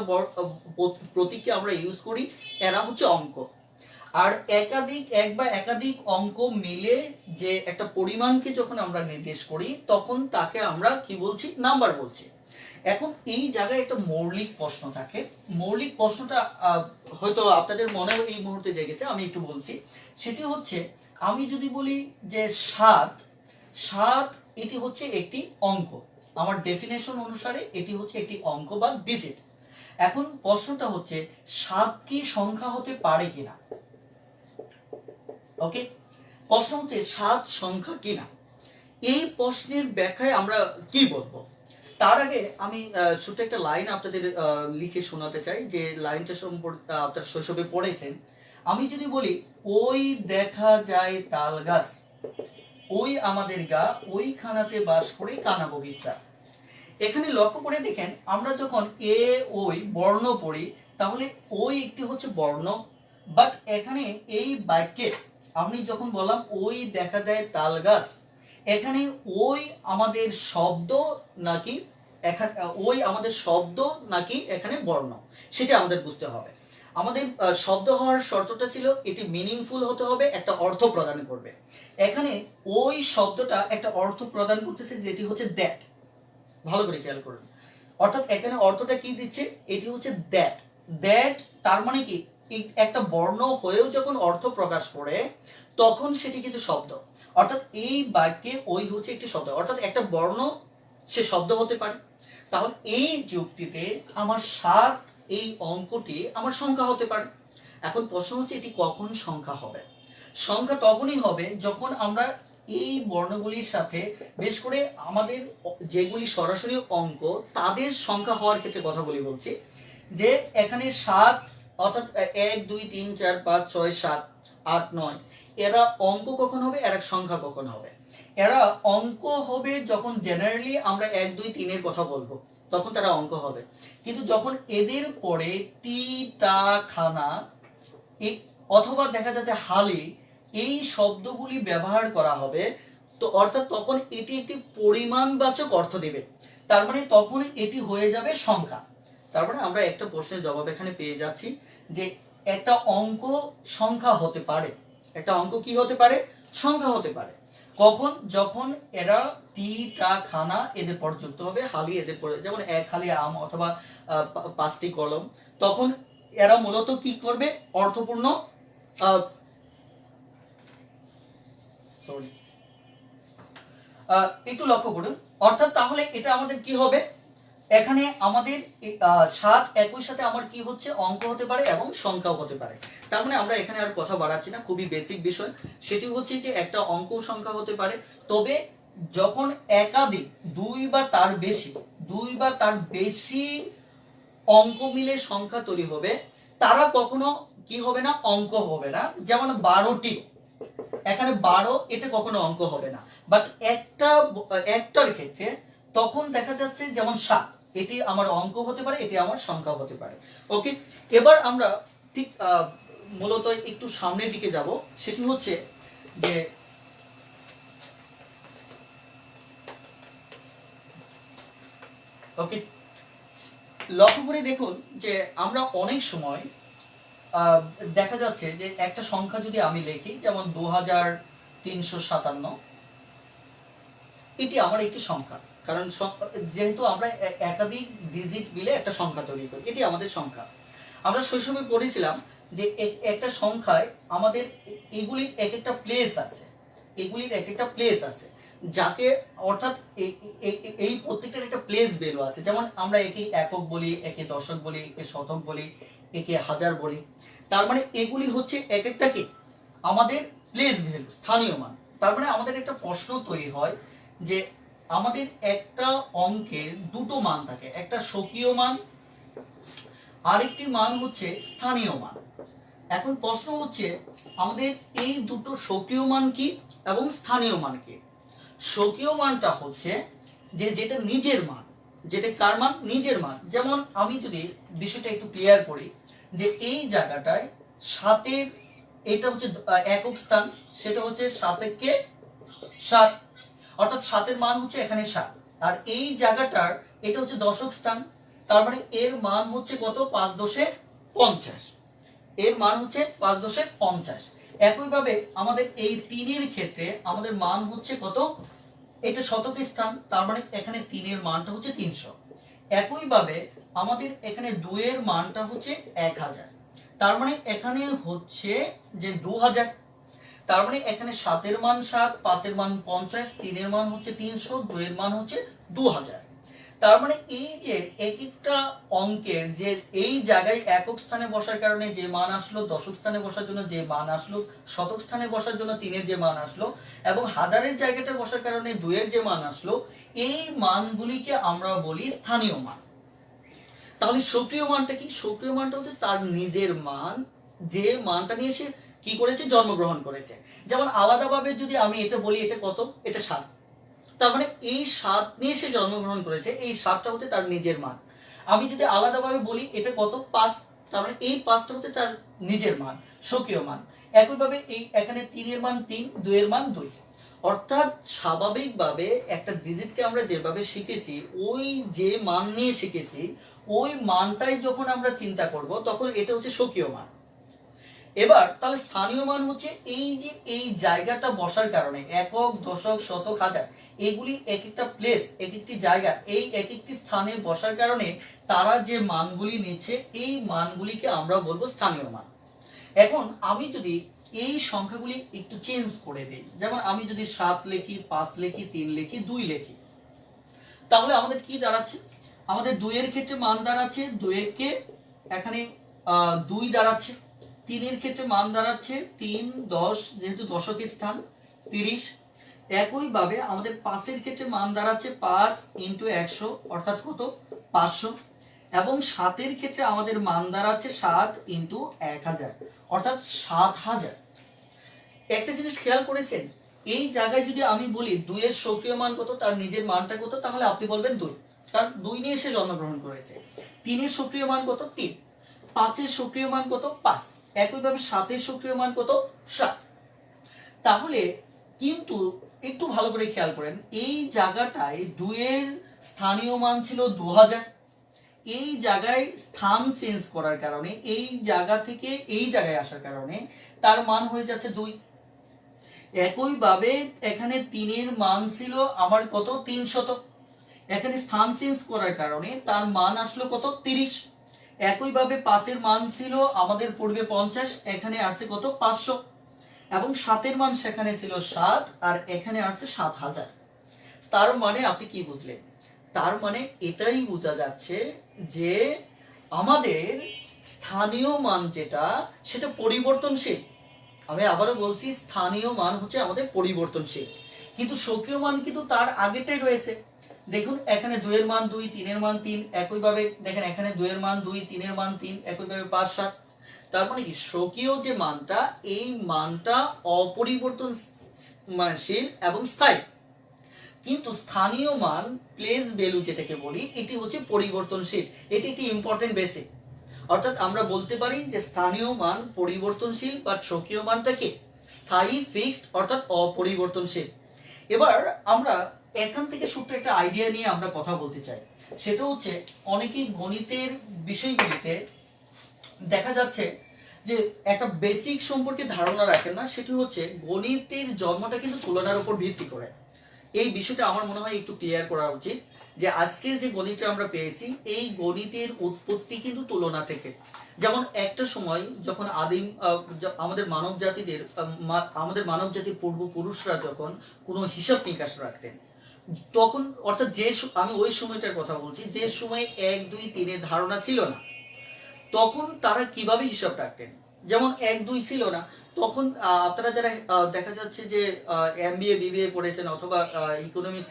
প্রতীককে আমরা ইউজ করি, এরা হচ্ছে অঙ্ক। আর একাধিক এক বা একাধিক অঙ্ক মিলে যে একটা পরিমাণকে যখন আমরা নির্দেশ করি, তখন তাকে আমরা কি বলছি, নাম্বার বলছি। এখন এই জায়গায় একটা মৌলিক প্রশ্ন থাকে। মৌলিক প্রশ্নটা হয়তো আপনাদের মনে এই মুহূর্তে জেগেছে, আমি একটু বলছি। সেটি হচ্ছে, আমি যদি বলি যে 7 এটি হচ্ছে একটি অঙ্ক, আমার ডেফিনেশন অনুসারে এটি হচ্ছে একটি অঙ্ক বা ডিজিট। এখন প্রশ্নটা হচ্ছে 7 কি সংখ্যা হতে পারে কিনা? ওকে, প্রশ্ন হচ্ছে 7 সংখ্যা কিনা। এই প্রশ্নের ব্যাখ্যায় আমরা কি বলবো? তার আগে আমি ছোট্ট একটা লাইন আপনাদের লিখে শোনাতে চাই, যে লাইনটা সম্পর্কে আপনারা শৈশবে পড়েছেন। আমি যদি বলি, ওই দেখা যায় তাল গাছ, ওই আমাদের গা, ওই খানাতে বাস করে কানা বগিচা। এখানে লক্ষ্য করে দেখেন, আমরা যখন এ ওই বর্ণ পড়ি, তাহলে ওই একটি হচ্ছে বর্ণ। বাট এখানে এই বাক্যে আমি যখন বললাম ওই দেখা যায় তাল গাছ, এখানে ওই আমাদের শব্দ নাকি ওই আমাদের শব্দ নাকি এখানে বর্ণ, সেটা আমাদের বুঝতে হবে। আমাদের শব্দ হওয়ার শর্তটা ছিল এটি মিনিংফুল হতে হবে, একটা অর্থ প্রদান করবে। এখানে ওই শব্দটা একটা অর্থ প্রদান করতেছে, যেটি হচ্ছে দ্যাট। ভালো করে খেয়াল করুন। অর্থাৎ এখানে অর্থটা কি দিচ্ছে, এটি হচ্ছে দ্যাট। দ্যাট তার মানে কি, একটা বর্ণ হয়েও যখন অর্থ প্রকাশ করে, তখন সেটি কিন্তু শব্দ। অর্থাৎ এই বাক্যে ওই হচ্ছে একটি শব্দ, অর্থাৎ একটা বর্ণ সে শব্দ হতে পারে। তাহলে এই যুক্তিতে আমার 7 এই অঙ্কটি আমার সংখ্যা হতে পারে। এখন প্রশ্ন হচ্ছে, এটি কখন সংখ্যা হবে? সংখ্যা তখনই হবে যখন আমরা এই বর্ণগুলির সাথে, বেশ করে আমাদের যেগুলি সরাসরি অঙ্ক, তাদের সংখ্যা হওয়ার ক্ষেত্রে কথাগুলি বলছি। যে এখানে 7 অর্থাৎ 1 2 3 4 5 6 7 8 9, এরা অঙ্ক কখন হবে, এরা সংখ্যা কখন হবে? এরা অঙ্ক হবে যখন জেনারেলি আমরা 1 2 3 এর কথা বলবো, তখন তারা অঙ্ক হবে। কিন্তু যখন এদের পরে টি টা খানা অথবা দেখা যাচ্ছে হালি, এই শব্দগুলি ব্যবহার করা হবে, তো অর্থাৎ তখন এটি একটি পরিমাণবাচক অর্থ দেবে। তার মানে তখন এটি হয়ে যাবে সংখ্যা। তার মানে আমরা একটা প্রশ্নের জবাব এখানে পেয়ে যাচ্ছি, যে একটা অঙ্ক সংখ্যা হতে পারে। একটা অঙ্ক কি হতে পারে? সংখ্যা হতে পারে। কখন? যখন এরা টি টা খানা এদের পর যুক্ত হবে, হালি এদের পরে, যেমন 1 হালি আম অথবা 5টি কলম, তখন এরা মূলত কি করবে, অর্থপূর্ণ একটু লক্ষ্য করুন। অর্থাৎ তাহলে এটা আমাদের কি হবে, এখানে আমাদের 7 একই সাথে আমার কি হচ্ছে, অঙ্ক হতে পারে এবং সংখ্যাও হতে পারে। তার মানে আমরা এখানে আর কথা বাড়াচ্ছি না, খুবই বেসিক বিষয়। সেটি হচ্ছে যে একটা অঙ্ক সংখ্যা হতে পারে, তবে যখন একাধিক 2 বা তার বেশি অঙ্ক মিলে সংখ্যা তৈরি হবে, তারা কখনো কি হবে না, অঙ্ক হবে না। যেমন 12টি, এখানে 12, এটা কখনো অঙ্ক হবে না। বাট একটার ক্ষেত্রে তখন দেখা যাচ্ছে, যেমন 7, এটি আমার অঙ্ক হতে পারে, এটি আমার সংখ্যা হতে পারে। ওকে, এবার আমরা ঠিক মূলত একটু সামনের দিকে যাব। সেটি হচ্ছে যে ওকে, লক্ষ্য করে দেখুন যে আমরা অনেক সময় দেখা যাচ্ছে যে একটা সংখ্যা যদি আমি লিখি, যেমন 2357, এটি আমার একটি সংখ্যা। কারণ যেহেতু আমরা একাধিক ডিজিট মিলে একটা সংখ্যা তৈরি করি, এটি আমাদের সংখ্যা। আমরা শৈশবে পড়েছিলাম যে একটা সংখ্যায় আমাদের এগুলির এক একটা প্লেস আছে, যাকে অর্থাৎ এই প্রত্যেকটার একটা প্লেস ভ্যালু আছে। যেমন আমরা একে একক বলি, একে দশক বলি, একে শতক বলি, একে হাজার বলি। তার মানে এগুলি হচ্ছে এক একটা কি আমাদের প্লেস ভ্যালু, স্থানীয় মান। তার মানে আমাদের একটা প্রশ্ন তৈরি হয় যে আমাদের একটা অঙ্কের দুটো মান থাকে, একটা স্বকীয় মান, আরেকটি মান হচ্ছে স্থানীয় মান। এখন প্রশ্ন হচ্ছে আমাদের এই দুটো স্বকীয় মান কি এবং স্থানীয় মান কি। স্বকীয় মানটা হচ্ছে যেটা নিজের মান, যেটা কার মান, নিজের মান। যেমন আমি যদি বিষয়টা একটু ক্লিয়ার করি, যে এই জায়গাটায় সাতের এটা হচ্ছে একক স্থান, সেটা হচ্ছে সাতেকে 7, অর্থাৎ সাতের মান হচ্ছে এখানে 7। আর এই জায়গাটার এটা হচ্ছে দশক স্থান, তার মানে এর মান হচ্ছে কত, 5 দশে 50। এর মান হচ্ছে 5 দশে 50। একইভাবে আমাদের এই 3 এর ক্ষেত্রে আমাদের মান হচ্ছে কত, এটা শতক স্থান, তার মানে এখানে 3 এর মানটা হচ্ছে 300। একইভাবে আমাদের এখানে 2 এর মানটা হচ্ছে 1000, তার মানে এখানে হচ্ছে যে 2000। তার মানে এখানে 7 এর মান 7, 5 এর মান 50, 3 এর মান হচ্ছে 300, 2 এর মান হচ্ছে 2000। তার মানে এই যে এক একটা অঙ্কের যে এই জায়গায় একক স্থানে বসার কারণে যে মান আসলো, দশক স্থানে বসার জন্য যে মান আসলো, শতক স্থানে বসার জন্য 3 এর যে মান আসলো, এবং হাজারের জায়গাটা বসার কারণে 2 এর যে মান আসলো, এই মানগুলিকে আমরা বলি স্থানীয় মান। তাহলে সক্রিয় মানটা কি? সক্রিয় মানটা হচ্ছে তার নিজের মান, যে মানটা নিয়ে সে কি করেছে, জন্মগ্রহণ করেছে। যেমন আলাদাভাবে যদি আমি এটা বলি, এটা কত, এটা 7, তার মানে এই 7 নিয়ে সে জন্মগ্রহণ করেছে, এই 7টা হতে তার নিজের মান। আমি যদি আলাদাভাবে বলি এটা কত, 5, তার মানে এই 5টা হতে তার নিজের মান, স্বকীয় মান। একইভাবে এই এখানে 3 এর মান 3, 2 এর মান 2। অর্থাৎ স্বাভাবিকভাবে একটা ডিজিটকে আমরা যেভাবে শিখেছি, ওই যে মান নিয়ে শিখেছি, ওই মানটাই যখন আমরা চিন্তা করব তখন এটা হচ্ছে স্বকীয় মান। এবার তাহলে স্থানীয় মান হচ্ছে এই যে এই জায়গাটা বসার কারণে, একক, দশক, শতক, হাজার, এগুলি এক একটা প্লেস, এক একটি জায়গা, এই এক একটি স্থানে বসার কারণে তারা যে মানগুলি নিচ্ছে, এই মানগুলিকে আমরা বলবো স্থানীয় মান। এখন আমি যদি এই সংখ্যাগুলি একটু চেঞ্জ করে দেই, যেমন আমি যদি 7 লিখি, 5 লিখি, 3 লিখি, 2 লিখি, তাহলে আমাদের কি দাঁড়াচ্ছে, আমাদের 2 এর ক্ষেত্রে মান দাঁড়াচ্ছে 2 কে এখানে 2 দাঁড়াচ্ছে, 3 এর ক্ষেত্রে মান দাঁড়াচ্ছে 3, 10 যেহেতু দশকের স্থান 30। একইভাবে আমাদের 5 এর ক্ষেত্রে মান দাঁড়াচ্ছে 5 × 100 অর্থাৎ কত, 500। এবং 7 এর ক্ষেত্রে আমাদের মান দাঁড়াচ্ছে 7 × 1000 অর্থাৎ 7000। একটা জিনিস খেয়াল করেছেন, এই জায়গায় যদি আমি বলি 2 এর সক্রিয় মান কত, তার নিজের মানটা কত, তাহলে আপনি বলবেন 2, কারণ 2 নিয়ে সে জন্মগ্রহণ করেছে। 3 এর সক্রিয় মান কত, 3। 5 এর সক্রিয় মান কত, 5। একইভাবে 7 এর সক্রিয় মান কত, 7। তাহলে কিন্তু একটু ভালো করে খেয়াল করেন, এই জায়গাটায় 2 এর স্থানীয় মান ছিল 2000। এই জায়গায় স্থান চেঞ্জ করার কারণে, এই জায়গা থেকে এই জায়গায় আসার কারণে তার মান হয়ে যাচ্ছে 2। একইভাবে এখানে 3 এর মান ছিল আমার কত, 300। এখানে স্থান চেঞ্জ করার কারণে তার মান আসলো কত, 30। একইভাবে 5 এর মান ছিল আমাদের পূর্বে 50, এখানে আসছে কত, 500। এবং 7 এর মান সেখানে ছিল 7, আর এখানে আসছে 7000। তার মানে আপনি কি বুঝলেন? তার মানে এটাই বোঝা যাচ্ছে যে আমাদের স্থানীয় মান যেটা, সেটা পরিবর্তনশীল। আমি আবারও বলছি, স্থানীয় মান হচ্ছে আমাদের পরিবর্তনশীল, কিন্তু সক্রিয় মান কিন্তু তার আগেটাই রয়েছে। দেখুন এখানে 2 এর মান 2, 3 এর মান 3, একইভাবে দেখেন এখানে 2 এর মান 2, 3 এর মান 3, একইভাবে 5, 7। তার মানে কি, স্বকীয় যে মানটা, এই মানটা অপরিবর্তনশীল এবং স্থায়ী, কিন্তু স্থানীয় মান, প্লেস ভ্যালু যেটাকে বলি, এটি হচ্ছে পরিবর্তনশীল। এটি একটি ইম্পর্টেন্ট বেসিক। অর্থাৎ আমরা বলতে পারি যে স্থানীয় মান পরিবর্তনশীল, বা স্বকীয় মানটা কি, স্থায়ী, ফিক্সড অর্থাৎ অপরিবর্তনশীল। এবার আমরা এখান থেকে ছোট্ট একটা আইডিয়া নিয়ে আমরা কথা বলতে চাই। সেটা হচ্ছে, অনেকেই গণিতের বিষয়গুলিতে দেখা যাচ্ছে যে একটা বেসিক সম্পর্কে ধারণা রাখেন না। সেটি হচ্ছে, গণিতের জন্মটা কিন্তু তুলনার উপর ভিত্তি করে। এই বিষয়টা আমার মনে হয় একটু ক্লিয়ার করা উচিত, যে আজকের যে গণিতটা আমরা পেয়েছি, এই গণিতের উৎপত্তি কিন্তু তুলনা থেকে। যেমন একটা সময় যখন আমাদের মানব জাতির পূর্বপুরুষরা যখন কোনো হিসাব নিকাশ রাখতেন, তখন অর্থাৎ আমি ওই সময়টার কথা বলছি, যে সময় 1, 2, 3 এর ধারণা ছিল না, তখন তারা কিভাবে হিসাব রাখতেন। যেমন 1, 2 ছিল না, তখন আপনারা যারা দেখা যাচ্ছে যে এমবিএ বিবিএ করেছেন অথবা ইকোনমিক্স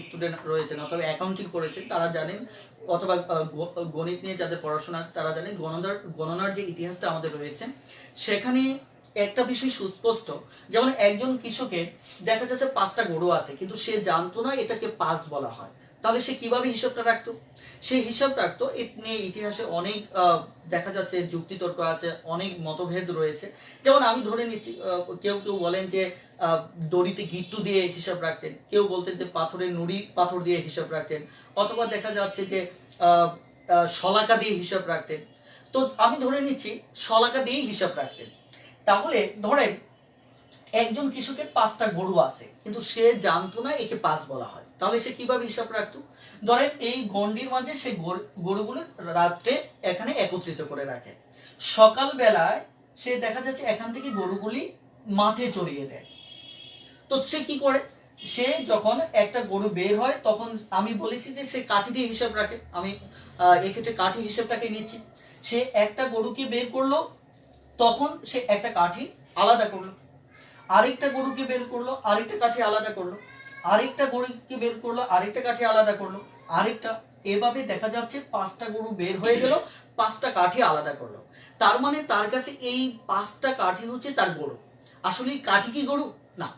স্টুডেন্ট রয়েছেন অথবা অ্যাকাউন্টিং করেছেন তারা জানেন, অথবা গণিত নিয়ে যাদের পড়াশোনা আছে তারা জানেন গণনার যে ইতিহাসটা আমাদের রয়েছে সেখানে একটা বিষয় সুস্পষ্ট। যেমন একজন কৃষকের দেখা যাচ্ছে 5টা গরু আছে কিন্তু সে জানতো না এটাকে 5 বলা হয়, তাহলে সে কিভাবে হিসাবটা রাখতো? সে হিসাব রাখতো নিয়ে ইতিহাসে অনেক দেখা যাচ্ছে যুক্তিতর্ক আছে, অনেক মতভেদ রয়েছে। যেমন আমি ধরে নিচ্ছি কেউ কেউ বলেন যে দড়িতে গিট্টু দিয়ে হিসাব রাখতেন, কেউ বলতেন যে পাথরের নুড়ি পাথর দিয়ে হিসাব রাখতেন, অথবা দেখা যাচ্ছে যে শলাকা দিয়ে হিসাব রাখতেন। তো আমি ধরে নিচ্ছি শলাকা দিয়েই হিসাব রাখতেন। তাহলে ধরেন একজন কৃষকের 5টা গরু আছে কিন্তু সে জানতো না একে 5 বলা হয়, তাহলে সে কিভাবে হিসাব রাখতো? ধরেন এই গন্ডির মাঝে সে গরুগুলো রাত্রে এখানে একত্রিত করে রাখে, সকাল বেলায় সে দেখা যাচ্ছে এখান থেকে গরুগুলি মাঠে চড়িয়ে দেয়। তো সে কি করে? সে যখন একটা গরু বের হয় তখন আমি বলেছি যে সে কাঠি দিয়ে হিসাব রাখে, আমি এক্ষেত্রে কাঠি হিসাবটাকে নিচ্ছি। সে একটা গরুকে বের করলো, তখন সে একটা কাঠি আলাদা করলো, আরেকটা গরুকে বের করলো, আরেকটা কাঠি আলাদা করলো, আরেকটা গরুকে বের করলো, আরেকটা কাঠি আলাদা করলো, আরেকটা, এভাবে দেখা যাচ্ছে 5টা গরু বের হয়ে গেল, 5টা কাঠি আলাদা করলো। তার মানে তার কাছে এই 5টা কাঠি হচ্ছে তার গরু। আসলে কাঠি কি গরু? না,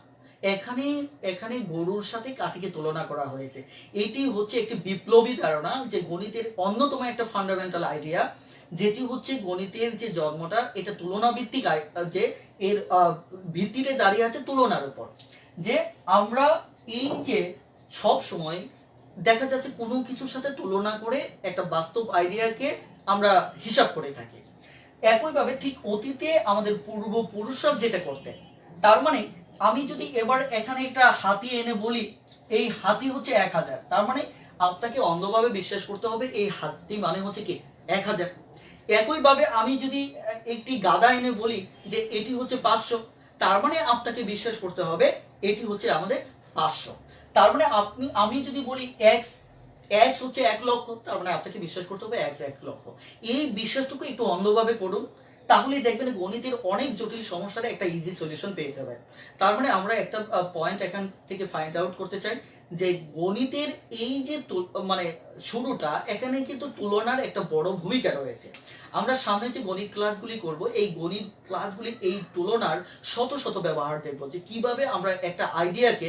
এখানে এখানে গরুর সাথে কাঠিকে তুলনা করা হয়েছে। এটি হচ্ছে একটি বিপ্লবী ধারণা যে গণিতের অন্যতম একটা ফান্ডামেন্টাল আইডিয়া, যেটি হচ্ছে গণিতের যে জন্মটা এটা তুলনা ভিত্তিক, যে এর ভিত্তিতে দাঁড়িয়ে আছে তুলনার উপর। যে আমরা এই যে সব সময় দেখা যাচ্ছে কোনো কিছুর সাথে তুলনা করে একটা বাস্তব আইডিয়াকে আমরা হিসাব করে থাকি। একইভাবে ঠিক অতীতে আমাদের পূর্বপুরুষরা যেটা করতেন, তার মানে আমি যদি এবার এখানে একটা হাতি এনে বলি এই হাতি হচ্ছে 1000, তার মানে আপনাকে অন্ধভাবে বিশ্বাস করতে হবে এই হাতি মানে হচ্ছে কি 1000। একইভাবে আমি যদি একটি গাধা এনে বলি যে এটি হচ্ছে 500, তার মানে আপনাকে বিশ্বাস করতে হবে এটি হচ্ছে আমাদের 500। তার মানে আমি যদি বলি এক্স হচ্ছে 1 লক্ষ, তার মানে আপনাকে বিশ্বাস করতে হবে এক্স 1 লক্ষ। এই বিশ্বাসটুকু একটু অন্ধভাবে করুন, তাহলে দেখবেন গণিতের অনেক জটিল সমস্যার একটা ইজি সলিউশন পেয়ে যাবেন। তার মানে আমরা একটা পয়েন্ট এখান থেকে ফাইন্ড আউট করতে চাই যে গণিতের এই যে মানে শুরুটা, এখানে কিন্তু তুলনার একটা বড় ভূমিকা রয়েছে। আমরা সামনে যে গণিত ক্লাসগুলি করব এই গণিত ক্লাসগুলি এই তুলনার শত শত ব্যবহার দেখব, যে কিভাবে আমরা একটা আইডিয়াকে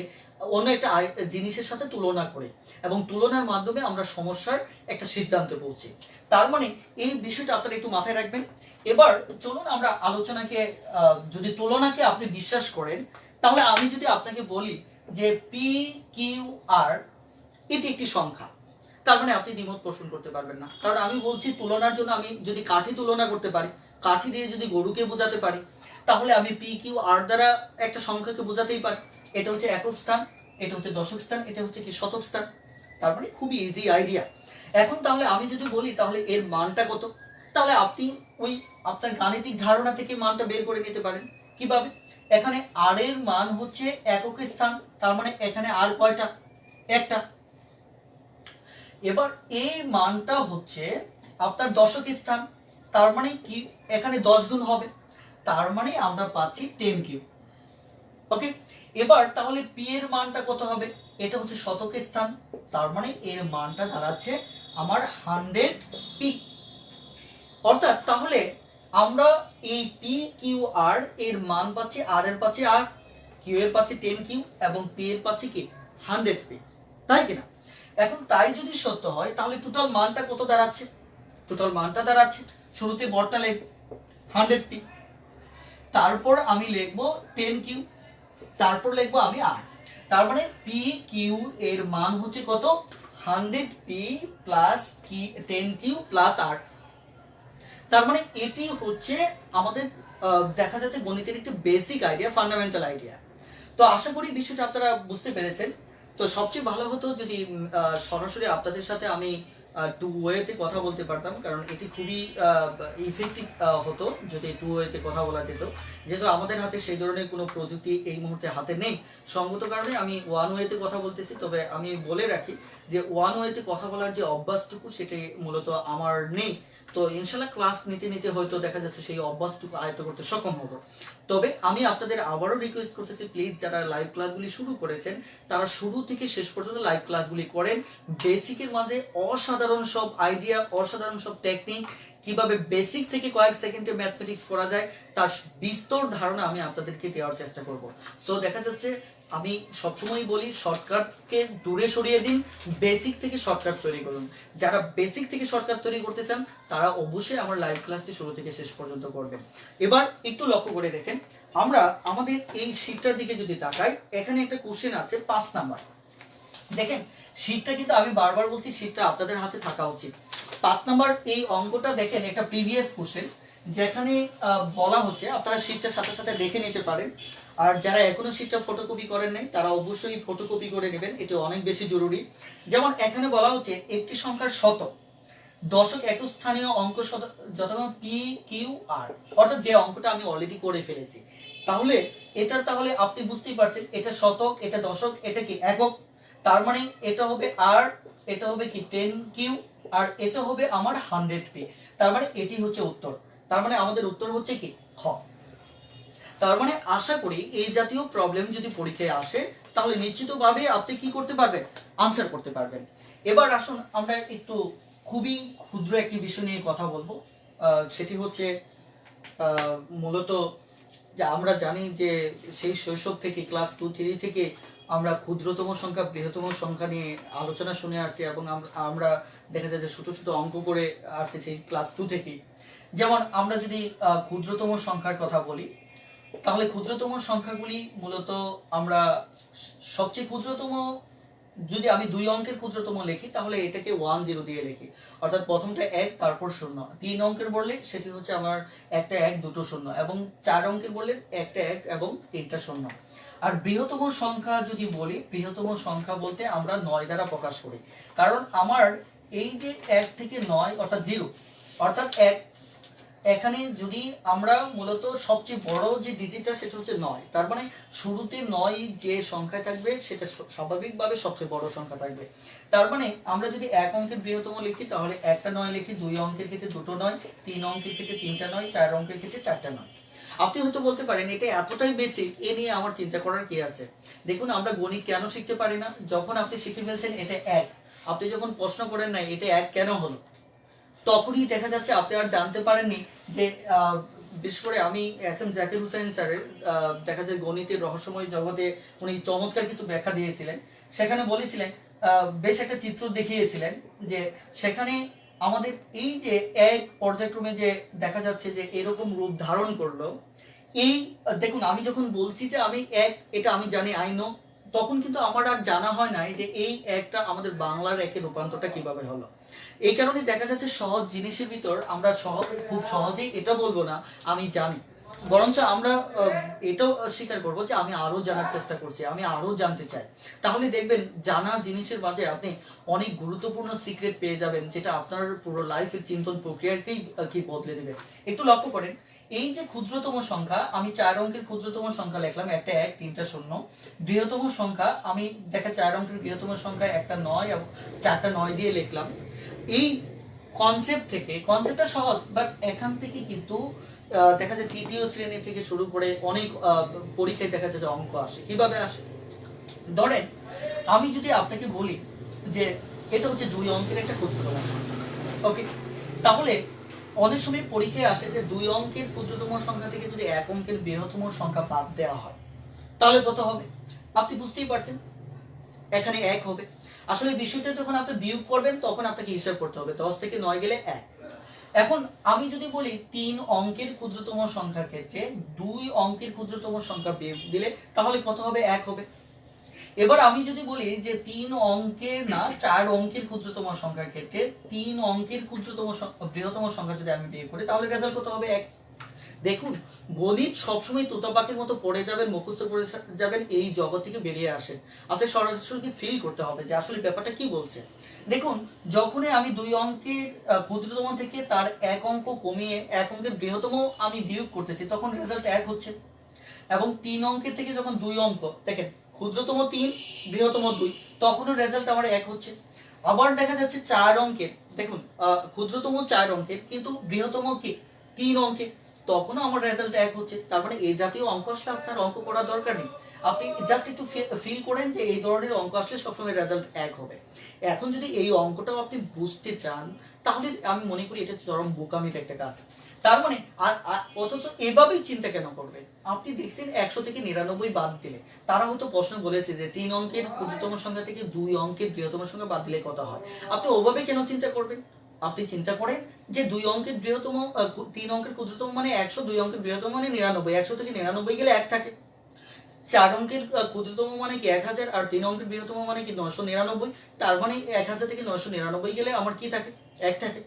অন্য একটা জিনিসের সাথে তুলনা করি এবং তুলনার মাধ্যমে আমরা সমস্যার একটা সিদ্ধান্তে পৌঁছি। তার মানে এই বিষয়টা আপনারা একটু মাথায় রাখবেন। এবার চলুন আমরা আলোচনাকে, যদি তুলনাকে আপনি বিশ্বাস করেন তাহলে আমি যদি আপনাকে বলি যে পি কিউ আর এটি একটি সংখ্যা, তার মানে আপনি দ্বিমত পোষণ করতে পারবেন না, কারণ আমি বলছি তুলনার জন্য আমি যদি কাঠি তুলনা করতে পারি, কাঠি দিয়ে যদি গরুকে বোঝাতে পারি, তাহলে আমি পি কিউ আর দ্বারা একটা সংখ্যাকে বোঝাতেই পারি। এটা হচ্ছে একক স্থান, এটা হচ্ছে দশক স্থান, এটা হচ্ছে কি শতক স্থান। তার মানে খুবই ইজি আইডিয়া। এখন তাহলে আমি যদি বলি তাহলে এর মানটা কত, তাহলে আপনি ওই আপনার গাণিতিক ধারণা থেকে মানটা বের করে নিতে পারেন। কিভাবে? এখানে আর এর মান হচ্ছে একক স্থান, তার মানে এখানে আর কয়টা? একটা। এবার এই মানটা হচ্ছে আপনার দশক স্থান, তার মানে কি এখানে 10 গুণ হবে, তার মানে আমরা পাচ্ছি 10 কিউব। ওকে, এবার তাহলে পি এর মানটা কত হবে? এটা হচ্ছে শতক স্থান, তার মানে এর মানটা দাঁড়াচ্ছে আমার 100 পি। অর্থাৎ তাহলে আমরা এই পি কিউ আর এর মান পাচ্ছি, আর এর পাচ্ছি আর, কিউ এর পাচ্ছি 10 কিউ এবং পি এর পাচ্ছি কি 100 পি, তাই কিনা? এখন তাই যদি সত্য হয় তাহলে টোটাল মানটা কত দাঁড়াচ্ছে? টোটাল মানটা দাঁড়াচ্ছে শুরুতে বড়টা লিখব 100 পি, তারপর আমি লিখবো 10 কিউ, তারপর লিখবো আমি আর। তার মানে পি কিউ এর মান হচ্ছে কত? 100 পি প্লাস 10 কিউ প্লাস আর। তার মানে এটি হচ্ছে আমাদের দেখা যাচ্ছে গণিতের একটি বেসিক আইডিয়া, ফান্ডামেন্টাল আইডিয়া। তো আশা করি বিষয়টা আপনারা বুঝতে পেরেছেন। তো সবচেয়ে ভালো হতো যদি সরাসরি আপনাদের সাথে আমি টু ওয়েতে কথা বলতে পারতাম, কারণ এটি খুবই ইফেক্টিভ হতো যদি টু ওয়েতে কথা বলা যেত। যেহেতু আমাদের হাতে সেই ধরনের কোনো প্রযুক্তি এই মুহূর্তে হাতে নেই, সঙ্গত কারণে আমি ওয়ান ওয়েতে কথা বলতেছি। তবে আমি বলে রাখি যে ওয়ান ওয়েতে কথা বলার যে অভ্যাসটুকু সেটি মূলত আমার নেই। তো ইনশাল্লাহ ক্লাস নিতে নিতে হয়তো দেখা যাচ্ছে সেই অভ্যাসটুকু আয়ত্ত করতে সক্ষম হবো। তবে আমি আপনাদের আবারও রিকোয়েস্ট করতেছি, প্লিজ যারা লাইভ ক্লাসগুলি শুরু করেছেন তারা শুরু থেকে শেষ পর্যন্ত লাইভ ক্লাসগুলি করেন। বেসিকের মাঝে অসাধারণ সব আইডিয়া, অসাধারণ সব টেকনিক, কিভাবে বেসিক থেকে কয়েক সেকেন্ডে ম্যাথমেটিক্স করা যায় তার বিস্তর ধারণা আমি আপনাদেরকে দেওয়ার চেষ্টা করব। সো দেখা যাচ্ছে আমি সবসময় বলি শর্টকাটকে দূরে সরিয়ে দিন, বেসিক থেকে শর্টকাট তৈরি করুন। যারা বেসিক থেকে শর্টকাট তৈরি করতে চান তারা অবশ্যই আমার লাইভ ক্লাসটি শুরু থেকে শেষ পর্যন্ত করবেন। এবার একটু লক্ষ্য করে দেখেন, আমরা আমাদের এই শীটটার দিকে যদি তাকাই, এখানে একটা কোশ্চেন আছে 5 নাম্বার। দেখেন শীটটা কিন্তু আমি বারবার বলছি শীটটা আপনাদের হাতে থাকা উচিত। 5 নাম্বার এই অঙ্কটা দেখেন একটা প্রিভিয়াস কোশ্চেন, যেখানে বলা হচ্ছে, আপনারা শীটটার সাথে সাথে দেখে নিতে পারেন। আর যারা এখনো শীটটা ফটোকপি করেন নাই তারা অবশ্যই ফটোকপি করে নেবেন, এটা অনেক বেশি জরুরি। যেমন এখানে বলা হচ্ছে একটি সংখ্যার শতক, দশক একক স্থানীয় অঙ্ক যথাক্রমে পি কিউ আর, অর্থাৎ যে অঙ্কটা আমি অলরেডি করে ফেলেছি। তাহলে আপনি বুঝতেই পারছেন এটা শতক, এটা দশক, এটা কি একক। তার মানে এটা হবে আর, এটা হবে কি 10 কিউ, আর এটা হবে আমার 100 পি। তার মানে এটি হচ্ছে উত্তর। তার মানে আমাদের উত্তর হচ্ছে কি খ। তার মানে আশা করি এই জাতীয় প্রবলেম যদি পরীক্ষায় আসে তাহলে নিশ্চিতভাবে আপনি কি করতে পারবেন, আনসার করতে পারবেন। এবার আসুন আমরা একটু খুবই ক্ষুদ্র একটি বিষয় নিয়ে কথা বলবো। সেটি হচ্ছে মূলত যে আমরা জানি যে সেই শৈশব থেকে ক্লাস 2-3 থেকে আমরা ক্ষুদ্রতম সংখ্যা বৃহত্তম সংখ্যা নিয়ে আলোচনা শুনে আসছি, এবং আমরা দেখা যায় যে ছোট ছোট অঙ্ক করে আসছি সেই ক্লাস 2 থেকে। যেমন আমরা যদি ক্ষুদ্রতম সংখ্যার কথা বলি, তাহলে ক্ষুদ্রতম সংখ্যাগুলি মূলত আমরা সবচেয়ে ক্ষুদ্রতম, যদি আমি 2 অঙ্কের ক্ষুদ্রতম লিখি তাহলে এটাকে 10 দিয়ে লিখি, অর্থাৎ প্রথমটা 1 তারপর 0। 3 অঙ্কের বললে সেটি হচ্ছে আমার একটা 1 দুটো 0, এবং 4 অঙ্কের বললে একটা 1 এবং 3টা 0। আর বৃহত্তম সংখ্যা যদি বলি, বৃহত্তম সংখ্যা বলতে আমরা 9 দ্বারা প্রকাশ করি, কারণ আমার এই যে 1 থেকে 9 অর্থাৎ 0, অর্থাৎ 1, এখানে যদি আমরা মূলত সবচেয়ে বড় যে ডিজিটটা সেটা হচ্ছে 9। তার মানে শুরুতে 9 যে সংখ্যা থাকবে সেটা স্বাভাবিকভাবে সবচেয়ে বড় সংখ্যা থাকবে। তার মানে আমরা যদি 1 অঙ্কের বৃহত্তম লিখি তাহলে একটা 9 লিখি, 2 অঙ্কের ক্ষেত্রে দুটো 9, 3 অঙ্কের ক্ষেত্রে 3টা 9, 4 অঙ্কের ক্ষেত্রে 4টা 9। আপনি হয়তো বলতে পারেন এটা এতটাই বেসিক, এ নিয়ে আমার চিন্তা করার কি আছে। দেখুন আমরা গণিত কেন শিখতে পারি না, যখন আপনি শিখে ফেলছেন এটা 1, আপনি যখন প্রশ্ন করেন না এটা 1 কেন হলো, তখনই দেখা যাচ্ছে আপনি আর জানতে পারেননি যে বিশেষ করে আমি এস এম জাকির হুসাইন স্যারের দেখা যায় গণিতের রহস্যময় জগতে উনি চমৎকার কিছু ব্যাখ্যা দিয়েছিলেন। সেখানে বলেছিলেন, বেশ একটা চিত্র দেখিয়েছিলেন যে সেখানে আমাদের এই যে এক পর্যায়ক্রমে যে দেখা যাচ্ছে যে এরকম রূপ ধারণ করলো, এই দেখুন আমি যখন বলছি যে আমি এক, এটা আমি জানি আই নো, তখন কিন্তু আমার আর জানা হয় নাই যে এই একটা আমাদের বাংলার একের রূপান্তরটা কিভাবে হলো। এই কারণে দেখা যাচ্ছে সহজ জিনিসের ভিতর আমরা খুব সহজেই এটা বলবো না আমি জানি, বরঞ্চ আমরা এটাও স্বীকার করবো যে আমি আরো জানার চেষ্টা করছি, আমি আরো জানতে চাই। তাহলে দেখবেন জানা জিনিসের মাঝে আপনি অনেক গুরুত্বপূর্ণ সিক্রেট পেয়ে যাবেন, যেটা আপনার পুরো লাইফের চিন্তন প্রক্রিয়াকেই কি বদলে দেবে। একটু লক্ষ্য করেন, এই যে ক্ষুদ্রতম সংখ্যা, আমি 4 অঙ্কের ক্ষুদ্রতম সংখ্যা লিখলাম, একটা 1 3টা 0। বৃহত্তম সংখ্যা আমি দেখা 4 অঙ্কের বৃহত্তম সংখ্যা একটা 9 এবং 4টা 9 দিয়ে লিখলাম। এই কনসেপ্ট থেকে, কনসেপ্টটা সহজ, বাট এখান থেকে কিন্তু দেখা যায় তৃতীয় শ্রেণী থেকে শুরু করে অনেক পরীক্ষায় দেখা যায় যে অঙ্ক আসে। কিভাবে আসে ধরেন আমি যদি আপনাকে বলি যে এটা হচ্ছে 2 অঙ্কের একটা ক্ষুদ্রতম সংখ্যা, ওকে, তাহলে অনেক সময় পরীক্ষায় আসে যে 2 অঙ্কের ক্ষুদ্রতম সংখ্যা থেকে যদি 1 অঙ্কের বৃহত্তম সংখ্যা বাদ দেওয়া হয় তাহলে কত হবে, আপনি বুঝতেই পারছেন, এখানে 1 হবে। আসলে বিষয়টা যখন আপনি বিয়োগ করবেন তখন আপনাকে হিসাব করতে হবে, 10 থেকে 9 গেলে 1। এখন আমি যদি বলি 3 অঙ্কের ক্ষুদ্রতম সংখ্যার ক্ষেত্রে 2 অঙ্কের ক্ষুদ্রতম সংখ্যা বিয়োগ দিলে তাহলে কত হবে, 1 হবে। এবার আমি যদি বলি যে 3 অঙ্কের না 4 অঙ্কের ক্ষুদ্রতম সংখ্যার ক্ষেত্রে 3 অঙ্কের ক্ষুদ্রতম বৃহত্তম সংখ্যা যদি আমি বিয়োগ করি তাহলে রেজাল্ট কত হবে, 1। দেখুন, গণিত সবসময় তোতা পাখির মতো পড়ে যাবেন, মুখস্থ করে যাবেন, এই জগৎ থেকে বেরিয়ে আসেন। আপনি সরাসরি ফিল করতে হবে যে আসলে ব্যাপারটা কি বলছে। দেখুন, যখনই আমি 2 অঙ্কের ক্ষুদ্রতম থেকে তার 1 অঙ্ক কমিয়ে 1 অঙ্কের বৃহত্তম আমি বিয়োগ করতেছি, তখন রেজাল্ট 1 হচ্ছে। এবং 3 অঙ্কের থেকে যখন 2 অঙ্ক, দেখেন ক্ষুদ্রতম 3 বৃহত্তম 2, তখনও রেজাল্ট আমার 1 হচ্ছে। আবার দেখা যাচ্ছে 4 অঙ্কের, দেখুন ক্ষুদ্রতম 4 অঙ্কের কিন্তু বৃহত্তম কি 3 অঙ্কের, তখনও আমার রেজাল্ট 1 হচ্ছে। তার মানে এই জাতীয় অঙ্ক আসলে আপনার অঙ্ক করার দরকার নেই, আপনি জাস্ট একটু ফিল করেন যে এই ধরনের অঙ্ক আসলে সবসময় রেজাল্ট 1 হবে। এখন যদি এই অঙ্কটাও আপনি বুঝতে চান, তাহলে আমি মনে করি এটা চরম বোকামির একটা কাজ। তার মানে অথচ এভাবেই চিন্তা কেন করবেন? আপনি দেখছেন 100 থেকে 99 বাদ দিলে, তারা হয়তো প্রশ্ন বলেছে যে 3 অঙ্কের ক্ষুদ্রতম সংখ্যা থেকে 2 অঙ্কের বৃহত্তম সংখ্যা বাদ দিলে কত হয়। আপনি ওভাবে কেন চিন্তা করবেন? আপনি চিন্তা করেন যে 2 অঙ্কের বৃহত্তম 3 অঙ্কের ক্ষুদ্রতম মানে 100, 2 অঙ্কের বৃহত্তম মানে 99, 100 থেকে 99 গেলে 1 থাকে। 4 অঙ্কের ক্ষুদ্রতম মানে কি 1000, আর 3 অঙ্কের বৃহত্তম মানে কি 999, তার মানে 1000 থেকে 999 গেলে আমার কি থাকে? 1 থাকে।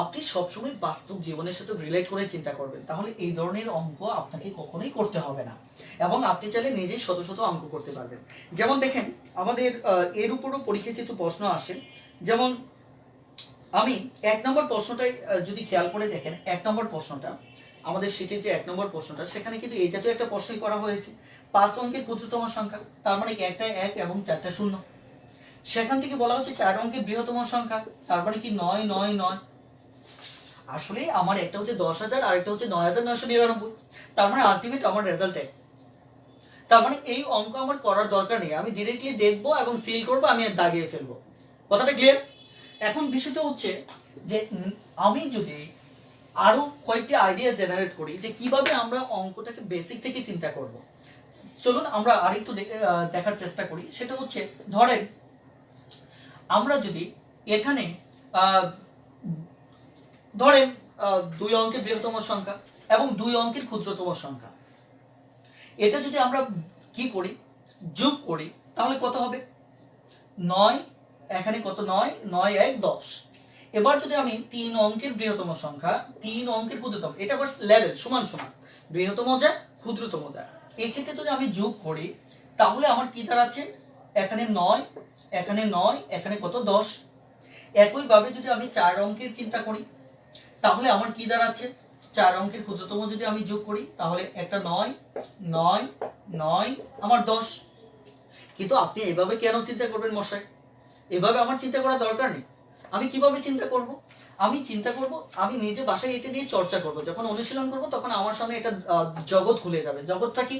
আপনি সবসময় বাস্তব জীবনের সাথে রিলেট করে চিন্তা করবেন, তাহলে এই ধরনের অঙ্ক আপনাকে কখনোই করতে হবে না, এবং আপনি চাইলে নিজেই শত শত অঙ্ক করতে পারবেন। যেমন দেখেন, আমাদের এর উপরও পরীক্ষায় যেহেতু প্রশ্ন আসে, যেমন আমি 1 নম্বর প্রশ্নটাই যদি খেয়াল করে দেখেন, 1 নম্বর প্রশ্নটা আমাদের শীটে যে 1 নম্বর প্রশ্নটা, সেখানে কিন্তু এই জাতীয় একটা প্রশ্নই করা হয়েছে। 5 অঙ্কের ক্ষুদ্রতম সংখ্যা, তার মানে কি একটা 1 এবং 4টা 0। সেখান থেকে বলা হচ্ছে 4 অঙ্কের বৃহত্তম সংখ্যা, তার মানে কি 999। আসলে আমার একটা হচ্ছে 10,000 আর একটা হচ্ছে 9,999, তার মানে আলটিমেট আমার রেজাল্ট 1। তার মানে এই অঙ্ক আমার করার দরকার নেই, আমি ডিরেক্টলি দেখবো এবং ফিল করবো, আমি দাগিয়ে ফেলবো। কথাটা ক্লিয়ার? এখন বিষয়টা হচ্ছে যে আমি যদি আরো কয়েকটি আইডিয়া জেনারেট করি যে কিভাবে আমরা অঙ্কটাকে বেসিক থেকে চিন্তা করব, চলুন আমরা আরেকটু দেখার চেষ্টা করি। সেটা হচ্ছে, ধরেন আমরা যদি এখানে ধরেন 2 অঙ্কের বৃহত্তম সংখ্যা এবং 2 অঙ্কের ক্ষুদ্রতম সংখ্যা, এটা যদি আমরা কি করি, যোগ করি, তাহলে কত হবে? 9, এখানে কত? 9, 9 1 10। এবার যদি আমি 3 অঙ্কের বৃহত্তম সংখ্যা, 3 অঙ্কের ক্ষুদ্রতম, এটা আবার লেভেল সমান সমান, বৃহত্তম যা ক্ষুদ্রতম যা, এই ক্ষেত্রে যদি আমি যোগ করি, তাহলে আমার কি দাঁড়াচ্ছে? এখানে 9, এখানে 9, এখানে কত? 10। একই ভাবে যদি আমি 4 অঙ্কের চিন্তা করি, তাহলে আমার কি দাঁড়াচ্ছে? 4 অঙ্কের ক্ষুদ্রতম যদি আমি যোগ করি, তাহলে একটা 9, 9, 9 আমার 10। কিন্তু আপনি এভাবে কেন চিন্তা করবেন মশাই? এভাবে আমার চিন্তা করার দরকার নেই। আমি কিভাবে চিন্তা করব? আমি চিন্তা করব, আমি নিজে বাসায় এটা নিয়ে চর্চা করব, যখন অনুশীলন করব তখন আমার সামনে এটা জগৎ খুলে যাবে। জগৎটা কি?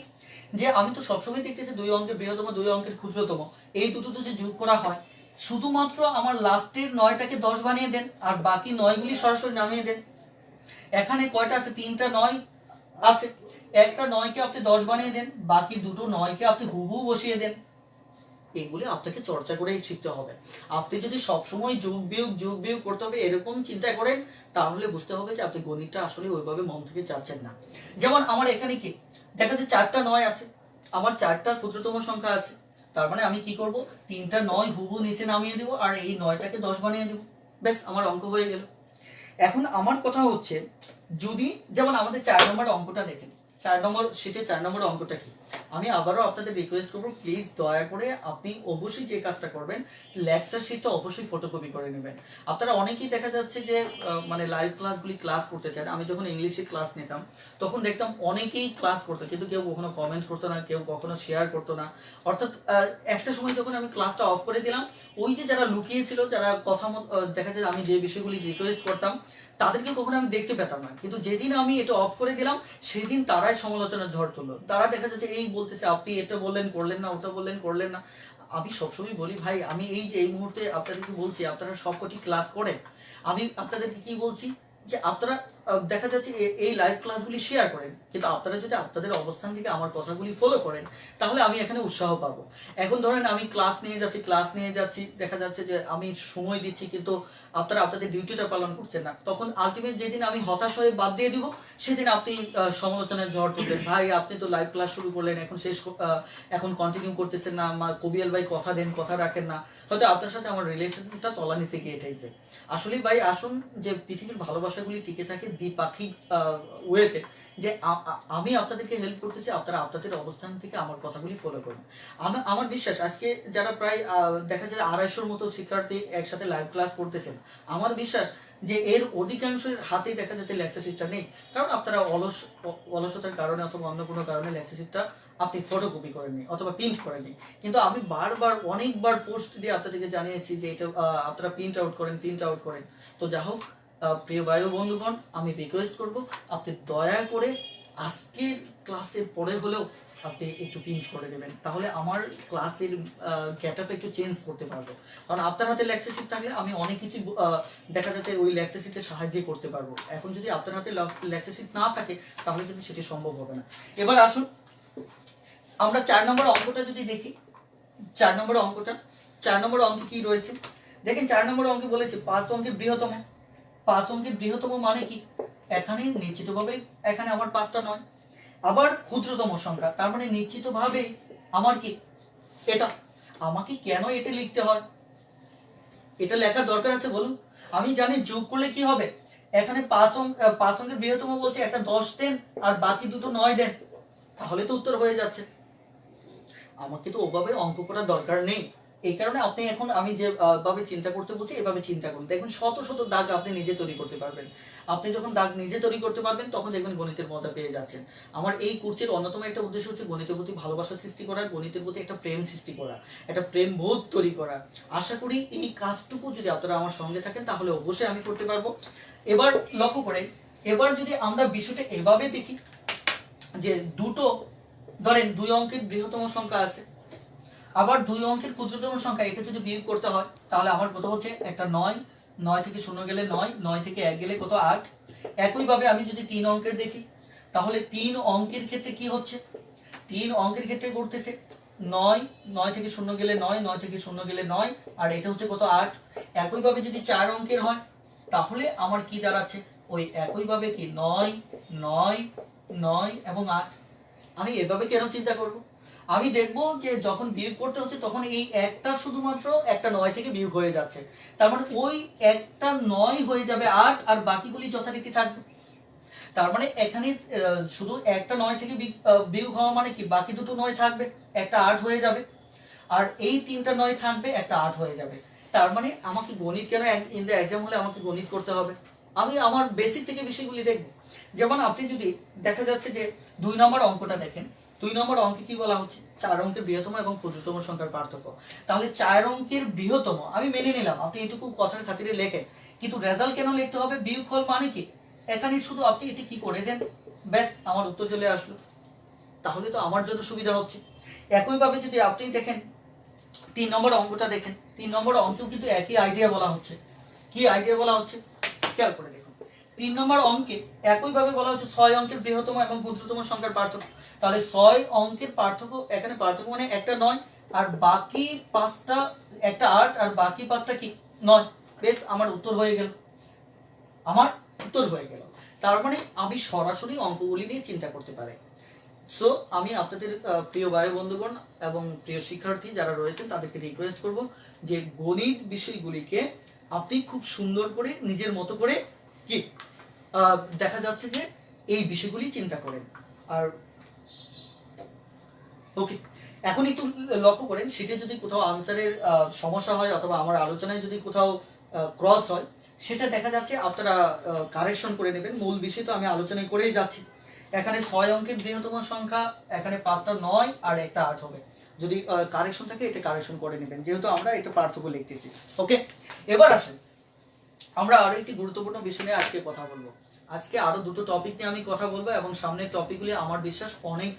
যে আমি তো সবসময় দেখতেছি 2 অঙ্কের বৃহত্তম, 2 অঙ্কের ক্ষুদ্রতম, এই দুটো যদি যোগ করা হয়, শুধুমাত্র আমার লাস্টের 9টাকে 10 বানিয়ে দেন, আর বাকি 9গুলি সরাসরি নামিয়ে দেন। এখানে কয়টা আছে? 3টা 9 আছে, একটা 9কে আপনি 10 বানিয়ে দেন, বাকি দুটো 9কে আপনি হুবহু বসিয়ে দেন। এগুলি আপনাকে চর্চা করেই শিখতে হবে। আপনি যদি সবসময় যোগ বিয়োগ করতে হবে এরকম চিন্তা করেন, তাহলে বুঝতে হবে যে আপনি গণিতটা আসলে ওইভাবে মন থেকে চাচ্ছেন না। যেমন আমার এখানে কি দেখা যাচ্ছে, 4টা 9 আছে, আমার 4টা ক্ষুদ্রতম সংখ্যা আছে, তার মানে আমি কি করব? 3টা 9 হুবহু নিচে নামিয়ে দেব, আর এই 9টাকে 10 বানিয়ে দেব, ব্যাস আমার অঙ্ক হয়ে গেল। এখন আমার কথা হচ্ছে, যদি যেমন আমাদের 4 নম্বর অঙ্কটা দেখেন, 4 নম্বর শীটে 4 নম্বর অঙ্কটা কি, আমি আবারও আপনাদের রিকোয়েস্ট করবো, প্লিজ দয়া করে আপনি অবশ্যই যে কাজটা করবেন, লেকচার শীটটা অবশ্যই ফটোকপি করে নেবেন। আপনারা অনেকেই দেখা যাচ্ছে যে মানে লাইভ ক্লাসগুলি ক্লাস করতে চান। আমি যখন ইংলিশে ক্লাস নিতাম, তখন দেখতাম অনেকেই ক্লাস করতো, কিন্তু কেউ কখনো কমেন্ট করতো না, কেউ কখনো শেয়ার করতো না। অর্থাৎ একটা সময় যখন আমি ক্লাসটা অফ করে দিলাম, ওই যে যারা লুকিয়েছিল, যারা কথা দেখা যায় আমি যে বিষয়গুলি রিকোয়েস্ট করতাম, তাদেরকে কখনো আমি দেখতে পেতাম না। কিন্তু যেদিন আমি এটা অফ করে দিলাম, সেদিন তারাই সমালোচনার ঝড় তুললো। তারা দেখা যাচ্ছে এই বলতেছে, আপনি এটা বললেন করলেন না, ওটা বললেন করলেন না। আমি সবসময় বলি, ভাই আমি এই যে এই মুহূর্তে আপনাদেরকে বলছি, আপনারা সবকটি ক্লাস করেন, আমি আপনাদেরকে কি বলছি যে আপনারা দেখা যাচ্ছে এই লাইভ ক্লাসগুলি শেয়ার করেন, কিন্তু আপনারা যদি আপনাদের অবস্থান থেকে আমার কথাগুলি ফলো করেন, তাহলে আমি এখানে উৎসাহ পাবো। এখন ধরেন আমি ক্লাস নিয়ে যাচ্ছি, দেখা যাচ্ছে যে আমি সময় দিচ্ছি, কিন্তু আপনারা আপনাদের ডিউটিটা পালন করছেন না, তখন আলটিমেট যেদিন আমি হতাশ হয়ে বাদ দিয়ে দিব, সেদিন আপনি সমালোচনার ঝড় তুলবেন, ভাই আপনি তো লাইভ ক্লাস শুরু করলেন, এখন কন্টিনিউ করতেছেন না, কবিয়াল ভাই কথা দেন, কথা রাখেন না, হয়তো আপনার সাথে আমার রিলেশনটা তলানিতে গিয়ে থাকবে। আসলে ভাই আসুন, যে পৃথিবীর ভালোবাসাগুলি টিকে থাকে দ্বিপাক্ষিক ওয়েতে, যে আমি আপনাদেরকে হেল্প করতেছি, আপনারা আপনাদের অবস্থান থেকে আমার কথাগুলি ফলো করুন। আমার বিশ্বাস আজকে যারা প্রায় দেখা যায় 250-র মতো শিক্ষার্থী একসাথে লাইভ ক্লাস করতেছেন, আমার বিশ্বাস যে এর অধিকাংশের হাতেই দেখা যাচ্ছে লেকচার শিটটা নেই, কারণ আপনারা অলসতার কারণে অথবা অন্য কোনো কারণে লেকচার শিটটা আপনি ফটোকপি করেননি অথবা প্রিন্ট করেননি। কিন্তু আমি বারবার অনেকবার পোস্ট দিয়ে আপনাদেরকে জানিয়েছি যে এটা আপনারা প্রিন্ট আউট করেন। তো যা হোক, প্রিয় ভাই ও বন্ধুগণ, আমি রিকোয়েস্ট করব আপনি দয়া করে আজকের ক্লাসের পরে হলেও আপনি একটু প্রিন্ট করে দেবেন, তাহলে আমার ক্লাসের গেটআপ একটু চেঞ্জ করতে পারবো। কারণ আপনার হাতে লেকচার শিট থাকলে আমি অনেক কিছু দেখা যাচ্ছে ওই লেকচার শিটের সাহায্যে করতে পারবো। এখন যদি আপনার হাতে লেকচার শিট না থাকে তাহলে কিন্তু সেটি সম্ভব হবে না। এবার আসুন আমরা 4 নম্বর অঙ্কটা যদি দেখি। 4 নম্বর অঙ্কে কি রয়েছে দেখেন। 4 নম্বর অঙ্কে বলেছে 5 অঙ্কের বৃহত্তম। 5 অঙ্কের বৃহত্তম মানে কি? এখানে নিশ্চিতভাবে এখানে আমার 5টা নয়, আবার ক্ষুদ্রতম সংখ্যা, তার মানে নিশ্চিতভাবে আমার কি এটা। আমাকে কেন এটা লিখতে হয়? এটা লেখার দরকার আছে বলুন? আমি জানি যোগ করলে কি হবে। এখানে 5 অঙ্কের বৃহত্তম বলছে একটা 10 দেন আর বাকি দুটো 9 দেন, তাহলে তো উত্তর হয়ে যাচ্ছে। আমাকে তো ওভাবে অঙ্ক করার দরকার নেই। এই কারণে আপনি এখন আমি যে ভাবে চিন্তা করতে বলছি এভাবে চিন্তা করুন। দেখুন শত শত দাগ আপনি নিজে তৈরি করতে পারবেন। আপনি যখন দাগ নিজে তৈরি করতে পারবেন তখন দেখবেন গণিতের মজা পেয়ে যাচ্ছেন। আমার এই কোর্সের অন্যতম একটা উদ্দেশ্য হচ্ছে গণিতের প্রতি ভালোবাসা সৃষ্টি করা, গণিতের প্রতি একটা প্রেম সৃষ্টি করা, একটা প্রেম বোধ তৈরি করা। আশা করি এই কাজটুকু যদি আপনারা আমার সঙ্গে থাকেন তাহলে অবশ্যই আমি করতে পারবো। এবার লক্ষ্য করে, এবার যদি আমরা বিষয়টা এভাবে দেখি যে দুটো ধরেন 2 অঙ্কের বৃহত্তম সংখ্যা আছে, আবার 2 অঙ্কের ক্ষুদ্রতম সংখ্যা, এটা যদি বিয়োগ করতে হয় তাহলে আমার কত হচ্ছে একটা 9 থেকে 0 গেলে 9 থেকে 1 গেলে কত 8। একইভাবে আমি যদি 3 অঙ্কের দেখি তাহলে 3 অঙ্কের ক্ষেত্রে কি হচ্ছে? 3 অঙ্কের ক্ষেত্রে করতেছে 9 থেকে 0 গেলে 9 থেকে 0 গেলে 9, আর এটা হচ্ছে কত 8। একইভাবে যদি 4 অঙ্কের হয় তাহলে আমার কি দাঁড়াচ্ছে? ওই একইভাবে কি 9 এবং 8। আমি এভাবে কেন চিন্তা করব? আমি দেখবো যে যখন বিয়োগ করতে হচ্ছে তখন এই একটা শুধুমাত্র একটা 9 থেকে বিয়োগ হয়ে যাচ্ছে, তার মানে ওই একটা 9 হয়ে যাবে 8 আর বাকিগুলি যথারীতি থাকবে। তার মানে এখানে শুধু একটা 9 থেকে বিয়োগ হওয়া মানে কি বাকি দুটো 9 থাকবে, একটা 8 হয়ে যাবে, আর এই তিনটা 9 থাকবে, একটা 8 হয়ে যাবে। তার মানে আমাকে গণিত কেন ইন দ্য এক্সাম হলে আমাকে গণিত করতে হবে? আমি আমার বেসিক থেকে বিষয়গুলি দেখব। যেমন আপনি যদি দেখা যাচ্ছে যে 2 নম্বর অঙ্কটা দেখেন, 2 নম্বর অঙ্কে কি বলা হচ্ছে? 4 অঙ্কের বৃহত্তম এবং ক্ষুদ্রতম সংখ্যার পার্থক্য। তাহলে 4 অঙ্কের বৃহত্তম আমি মেনে নিলাম, আপনি এটুকু কথার খাতিরে লেখেন, কিন্তু রেজাল্ট কেন লিখতে হবে? বিয়োগফল মানে কি? এখানে শুধু আপনি এটি কি করে দেন, ব্যাস আমার উত্তর চলে আসলো, তাহলে তো আমার জন্য সুবিধা হচ্ছে। একইভাবে যদি আপনি দেখেন 3 নম্বর অঙ্কটা দেখেন, 3 নম্বর অঙ্কেও কিন্তু একই আইডিয়া বলা হচ্ছে। কি আইডিয়া বলা হচ্ছে খেয়াল করে দেখুন। 3 নম্বর অঙ্কে একইভাবে বলা হচ্ছে 6 অঙ্কের বৃহত্তম এবং ক্ষুদ্রতম সংখ্যার পার্থক্য। তাহলে 6 অঙ্কের পার্থক্য, এখানে পার্থক্য মানে একটা 9 আর বাকি 5টা, একটা 8 আর বাকি 5টা কি 9। বেশ আমার উত্তর হয়ে গেল, তার মানে আমি সরাসরি অঙ্কগুলি নিয়ে চিন্তা করতে পারি। সো আমি আপনাদের প্রিয় ভাই বন্ধুগণ এবং প্রিয় শিক্ষার্থী যারা রয়েছেন তাদেরকে রিকোয়েস্ট করব যে গণিত বিষয়গুলিকে আপনি খুব সুন্দর করে নিজের মতো করে কি দেখা যাচ্ছে যে এই বিষয়গুলি চিন্তা করেন। আর ওকে, এখন একটু লক্ষ্য করেন, সেটা যদি কোথাও আনসারের সমস্যা হয় অথবা আমার আলোচনায় যদি কোথাও ক্রস হয়, সেটা দেখা যাচ্ছে আপনারা কারেকশন করে নেবেন। মূল বিষয় তো আমি আলোচনা করেই যাচ্ছি। এখানে 6 অঙ্কের বৃহত্তম সংখ্যা, এখানে 5টা 9 আর একটা 8 হবে। যদি কারেকশন থাকে এটা কারেকশন করে নেবেন, যেহেতু আমরা এটা পার্থক্য লিখতেছি। ওকে, এবার আসেন আমরা আরো একটি গুরুত্বপূর্ণ বিষয় নিয়ে আজকে কথা বলবো। আজকে আরো দুটো টপিক নিয়ে আমি কথা বলবো এবং সামনের টপিকগুলি আমার বিশ্বাস অনেক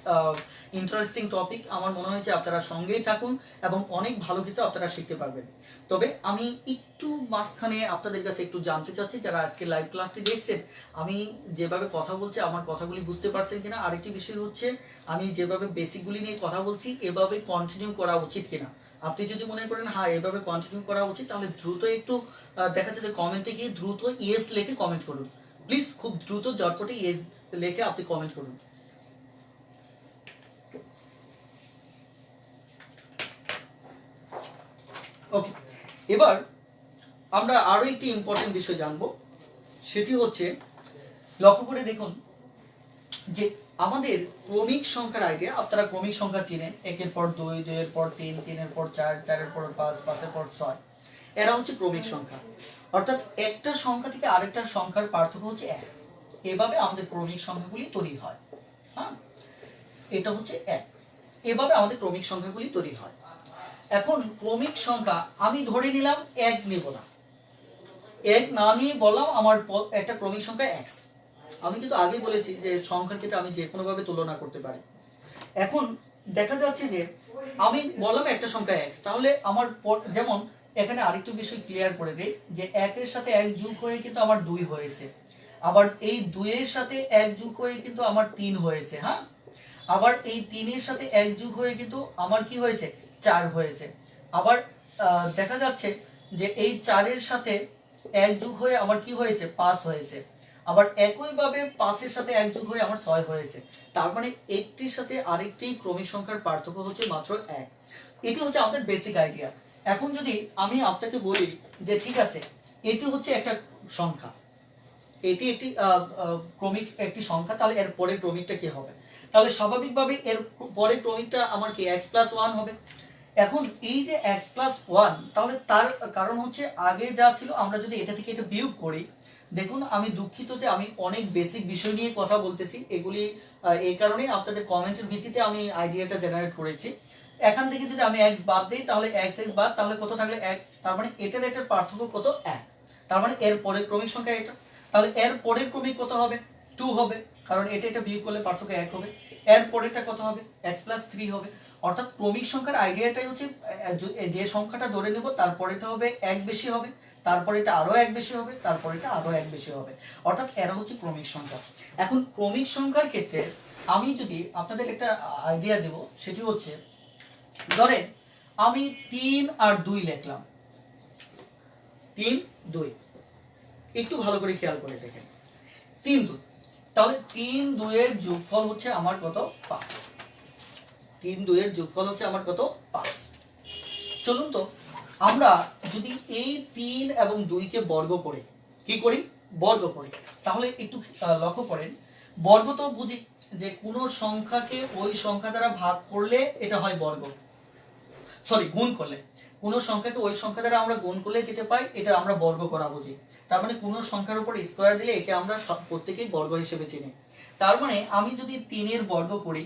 ইন্টারেস্টিং টপিক। আমার মনে হয় যে আপনারা সঙ্গেই থাকুন এবং অনেক ভালো কিছু আপনারা শিখতে পারবেন। তবে আমি একটু মাঝখানে আপনাদের কাছে একটু জানতে চাচ্ছি, যারা আজকে লাইভ ক্লাসটি দেখছেন আমি যেভাবে কথা বলছি আমার কথাগুলি বুঝতে পারছেন কিনা। আরেকটি বিষয় হচ্ছে আমি যেভাবে বেসিকগুলি নিয়ে কথা বলছি এভাবে কন্টিনিউ করা উচিত কিনা। আপনি যদি মনে করেন হ্যাঁ এভাবে কন্টিনিউ করা উচিত, তাহলে দ্রুত একটু দেখা যাচ্ছে কমেন্টে গিয়ে দ্রুত ইয়েস লিখে কমেন্ট করুন প্লিজ। খুব দ্রুত ঝটপটে ইয়েস লিখে আপনি কমেন্ট করুন। ওকে, এবার আমরা আরো একটি ইম্পর্টেন্ট বিষয় জানবো, সেটি হচ্ছে লক্ষ্য করে দেখুন যে আমাদের ক্রমিক সংখ্যার আইডিয়া, আপনারা ক্রমিক সংখ্যা চিনেন, একের পর দুই, দুইয়ের পর তিন, তিনের পর চার, চারের পর পাঁচ, পাঁচের পর ছয়, এরা হচ্ছে ক্রমিক সংখ্যা। অর্থাৎ একটা সংখ্যা থেকে আরেকটা সংখ্যার পার্থক্য হচ্ছে এক। এভাবে আমাদের ক্রমিক সংখ্যাগুলি তৈরি হয়। হ্যাঁ, এটা হচ্ছে এক। এভাবে আমাদের ক্রমিক সংখ্যাগুলি তৈরি হয়। এখন ক্রমিক সংখ্যা আমি ধরে নিলাম এক নেব না, এক না নিয়ে বললাম আমার একটা ক্রমিক সংখ্যা এক্স। আমি কিন্তু আগে বলেছি যে সংখ্যার ক্ষেত্রে আমি যে কোনো ভাবে তুলনা করতে পারি। এখন দেখা যাচ্ছে যে আমি বললাম একটা সংখ্যা এক্স, তাহলে আমার যেমন এখানে আরেকটু বিষয় ক্লিয়ার করে দেই যে একের সাথে এক যোগ হয়ে কিন্তু আমার দুই হয়েছে, আবার এই দুইয়ের সাথে এক যোগ হয়ে কিন্তু আমার তিন হয়েছে। হ্যাঁ, আবার এই তিনের সাথে এক যোগ হয়ে কিন্তু আমার কি হয়েছে, চার হয়েছে। আবার দেখা যাচ্ছে যে এই চারের সাথে এক যোগ হয়ে আমার কি হয়েছে, পাঁচ হয়েছে। আবার একইভাবে পাঁচের সাথে এক যোগ হয়ে আমার ছয় হয়েছে। তার মানে একটির সাথে আরেকটি ক্রমিক সংখ্যার পার্থক্য হচ্ছে মাত্র এক। এটি হচ্ছে আমাদের বেসিক আইডিয়া। এখন যদি আমি আপনাকে বলি যে ঠিক আছে, এটি হচ্ছে একটা সংখ্যা, এটি একটি ক্রমিক একটি সংখ্যা, তাহলে এর পরের ক্রমিকটা কি হবে? তাহলে স্বাভাবিকভাবে এর পরের ক্রমিকটা আমার কি x + 1 হবে। এখন এই যে x + 1, তাহলে তার কারণ হচ্ছে আগে যা ছিল আমরা যদি এটা থেকে এটা বিয়োগ করি, দেখুন আমি দুঃখিত যে আমি অনেক বেসিক বিষয় নিয়ে কথা বলতেছি, এগুলি এই কারণেই আপনাদের কমেন্টের ভিত্তিতে আমি আইডিয়াটা জেনারেট করেছি। এখান থেকে যদি আমি x বাদ দেই তাহলে x বাদ, তাহলে কত থাকলে 1, তার মানে এটার পার্থক্য কত, 1। তার মানে এর পরের ক্রমিক সংখ্যা এটা, তাহলে এর পরের ক্রমিক কত হবে, 2 হবে, কারণ এটা বিয়োগ করলে পার্থক্য 1 হবে। এর পরেরটা কত হবে, x + 3 হবে। অর্থাৎ ক্রমিক সংখ্যার আইডিয়াটাই হচ্ছে যে সংখ্যাটা ধরে নেব তারপরেটা হবে 1 বেশি হবে, তারপরেটা আরো 1 বেশি হবে, তারপরেটা আরো 1 বেশি হবে। অর্থাৎ এরা হচ্ছে ক্রমিক সংখ্যা। এখন ক্রমিক সংখ্যার ক্ষেত্রে আমি যদি আপনাদের একটা আইডিয়া দেব, সেটি হচ্ছে ধরেন আমি 3 আর 2 লিখলাম, 3 2, একটু ভালো করে খেয়াল করে দেখেন, 3 2, তাহলে 3 2 এর যোগফল হচ্ছে আমার কত, 5। 3 2 এর যোগফল হচ্ছে আমার কত, 5। চলুন তো আমরা যদি এই 3 এবং 2 কে বর্গ করি, কি করি, বর্গ করি, তাহলে একটু লক্ষ্য করেন, বর্গ তো বুঝি যে কোন সংখ্যাকে ওই সংখ্যা দ্বারা ভাগ করলে এটা হয় বর্গ, সরি গুণ করলে, কোন সংখ্যাকে ওই সংখ্যা দ্বারা আমরা গুণ করলে যেটা পাই এটা আমরা বর্গ করা বুঝি। তার মানে কোন সংখ্যার উপর স্কয়ার দিলে একে আমরা প্রত্যেকেই বর্গ হিসেবে চিনি। তার মানে আমি যদি 3 এর বর্গ করি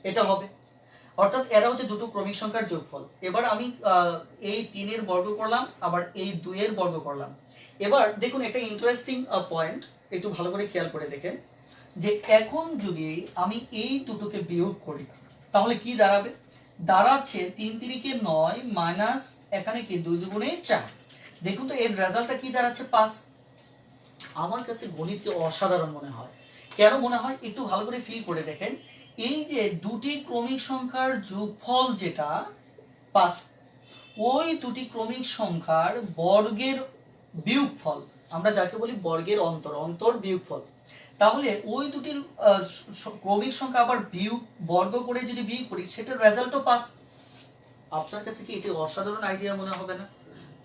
এটা হবে, অর্থাৎ এরা হচ্ছে দুটো ক্রমিক সংখ্যার যোগফল। এবার আমি এই 3 এর বর্গ করলাম, আবার এই 2 এর বর্গ করলাম। এবার দেখুন একটা ইন্টারেস্টিং পয়েন্ট, একটু ভালো করে খেয়াল করে দেখেন যে এখন যদি আমি এই দুটোকে বিয়োগ করি তাহলে কি দাঁড়াবে, দাঁড়াচ্ছে 3 3 = 9 মাইনাস এখানে কি 2 2 × 4। দেখুন তো এর রেজাল্টটা কি দাঁড়াচ্ছে, 5। আমার কাছে গণিতকে অসাধারণ মনে হয়। কেন মনে হয় একটু ভালো করে ফিল করে দেখেন, এই যে দুটি ক্রমিক সংখ্যার যোগফল যেটা 5, ওই দুটি ক্রমিক সংখ্যার বর্গের বিয়োগফল, আমরা যাকে বলি বর্গের অন্তর বিয়োগফল। তাহলে ওই দুটির ক্রমিক সংখ্যা আবার বর্গ করে যদি বিয়োগ করি সেটার রেজাল্টও 5। আপনার কাছে কি এটি অসাধারণ আইডিয়া মনে হবে না?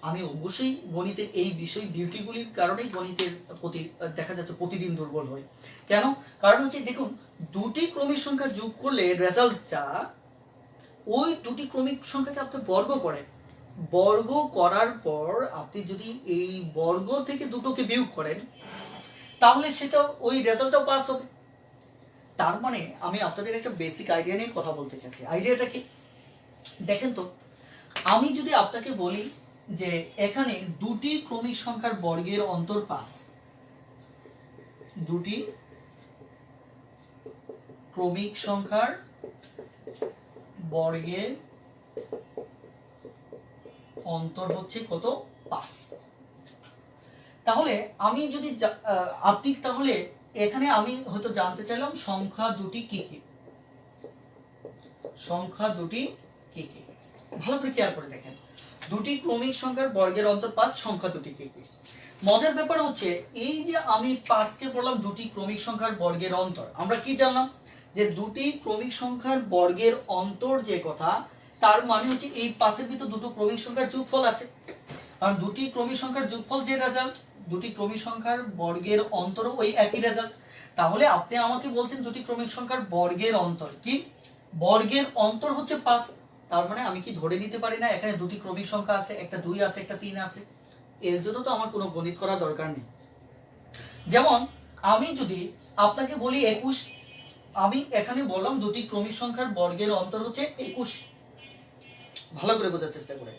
আমি অবশ্যই গণিতের এই বিষয় বিউটিগুলির কারণেই গণিতের প্রতি দেখা যাচ্ছে প্রতিদিন দুর্বল হই। কেন? কারণ হচ্ছে দেখুন দুটি ক্রমিক সংখ্যা যোগ করলে রেজাল্ট যা, ওই দুটি ক্রমিক সংখ্যাকে আপনি বর্গ করেন, বর্গ করার পর আপনি যদি এই বর্গ থেকে দুটোকে বিয়োগ করেন তাহলে সেটা ওই রেজাল্টটাও পাস হবে। তার মানে আমি আপনাদের একটা বেসিক আইডিয়া নিয়ে কথা বলতে চাচ্ছি। আইডিয়াটা কি দেখেন তো, আমি যদি আপনাকে বলি যে এখানে দুটি ক্রমিক সংখ্যার বর্গের অন্তর 5, দুটি ক্রমিক সংখ্যার বর্গের অন্তর হচ্ছে কত, 5। তাহলে আমি যদি আপনি তাহলে এখানে আমি হয়তো জানতে চাইলাম সংখ্যা দুটি কি কি, সংখ্যা দুটি কি কি, ভালো করে খেয়াল করে দেখেন, দুটি ক্রমিক সংখ্যার বর্গের অন্তর 5, সংখ্যা দুটি কি কি। মজার ব্যাপার হচ্ছে এই যে আমি 5 কে বললাম দুটি ক্রমিক সংখ্যার বর্গের অন্তর, আমরা কি জানলাম যে দুটি ক্রমিক সংখ্যার বর্গের অন্তর যে কথা, তার মানে হচ্ছে এই 5 এর ভিতর দুটো ক্রমিক সংখ্যার যোগফল আছে, কারণ দুটি ক্রমিক সংখ্যার যোগফল যে রেজাল্ট, দুটি ক্রমিক সংখ্যার বর্গের অন্তরও ওই একই রেজাল্ট। তাহলে আপনি আমাকে বলছেন দুটি ক্রমিক সংখ্যার বর্গের অন্তর কি, বর্গের অন্তর হচ্ছে 5। তার মানে আমি কি ধরে নিতে পারি না এখানে দুটি ক্রমিক সংখ্যা আছে, একটা 2 আছে একটা 3 আছে? এর জন্য তো আমার কোনো গণিত করা দরকার নেই। যেমন আমি যদি আপনাকে বলি 21, আমি এখানে বললাম দুটি ক্রমিক সংখ্যার বর্গের অন্তর হচ্ছে 21। ভালো করে বোঝার চেষ্টা করে,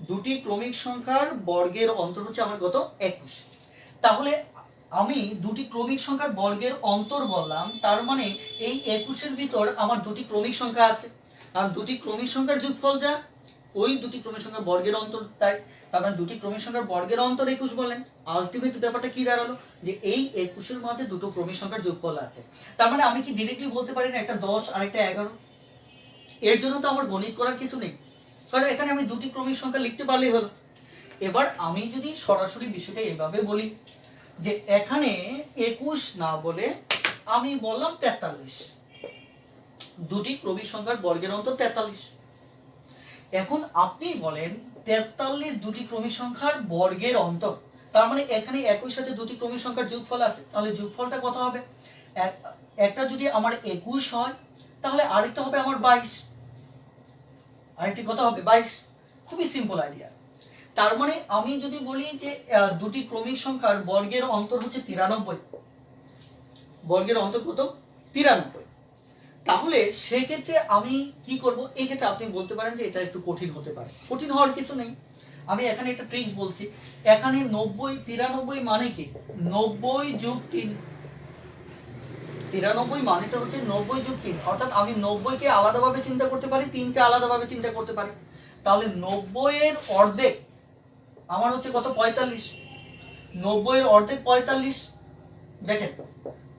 দুটি ক্রমিক সংখ্যার বর্গের অন্তর হচ্ছে আমার কত? 21। তাহলে আমি দুটি ক্রমিক সংখ্যার বর্গের অন্তর বললাম, তার মানে এই 21 এর ভিতর আমার দুটি ক্রমিক সংখ্যা আছে, আর দুটি ক্রমিক সংখ্যার যোগফল যা ওই দুটি ক্রমিক সংখ্যার বর্গের অন্তর তাই। তার মানে দুটি ক্রমিক সংখ্যার বর্গের অন্তর 21 বলেন। আলটিমেট ব্যাপারটা কি দাঁড়ালো, যে এই 21 এর মাঝে দুটো ক্রমিক সংখ্যার যোগফল আছে। তার মানে আমি কি ডিরেক্টলি বলতে পারি না একটা 10 আর একটা 11? এর জন্য তো আমার গণিত করার কিছু নেই, কারণ এখানে আমি দুটি ক্রমিক সংখ্যা লিখতে পারলেই হলো। এবার আমি যদি সরাসরি বিষয়টা এভাবে বলি যে এখানে 21 না বলে আমি বললাম 43, দুটি ক্রমিক সংখ্যার বর্গের অন্তর 43। এখন আপনি বলেন 43 দুটি ক্রমিক সংখ্যার বর্গের অন্তর, তার মানে এখানে একই সাথে দুটি ক্রমিক সংখ্যার যোগফল আছে, তাহলে যোগফলটা কত হবে? একটা যদি আমার 21 হয় তাহলে আরেকটা হবে আমার 22, আরেকটি কত হবে? 22। খুবই সিম্পল আইডিয়া। তার মানে আমি যদি বলি যে দুটি ক্রমিক সংখ্যার বর্গের অন্তর হচ্ছে 93, বর্গের অন্তর কত? 93। তাহলে সেই ক্ষেত্রে আমি কি করব? এই ক্ষেত্রে আপনি বলতে পারেন যে এটা একটু কঠিন হতে পারে, কঠিন হওয়ার কিছু নেই। আমি এখানে একটা ট্রিক্স বলছি, এখানে 90 93 মানে কি? 90 যোগ 3, 93 মানেটা হচ্ছে 90 যোগ 3, অর্থাৎ আমি 90 কে আলাদাভাবে চিন্তা করতে পারি, 3 কে আলাদাভাবে চিন্তা করতে পারি। তাহলে 90 এর অর্ধেক আমার হচ্ছে কত? 45। 90 এর অর্ধেক 45, দেখেন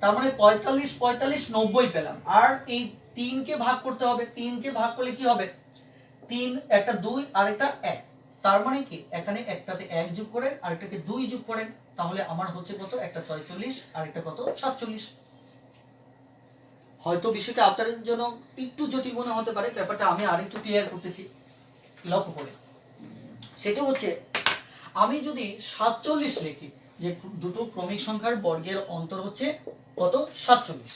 তার মানে 45 45 90 পেলাম। আর এই 3 কে ভাগ করতে হবে, 3 কে ভাগ করলে কি হবে? 3 একটা 2 আর একটা 1, তার মানে কি এখানে একটাতে 1 যোগ করেন আর একটাকে 2 যোগ করেন, তাহলে আমার হচ্ছে কত? একটা 46 আর একটা কত? 47। হয়তো বিষয়টা আপনাদের জন্য একটু জটিল মনে হতে পারে, ব্যাপারটা আমি আরেকটু ক্লিয়ার করতেছি, লক্ষ্য করে। সেটা হচ্ছে আমি যদি 47 লিখি, যে দুটো ক্রমিক সংখ্যার বর্গের অন্তর হচ্ছে কত? 47,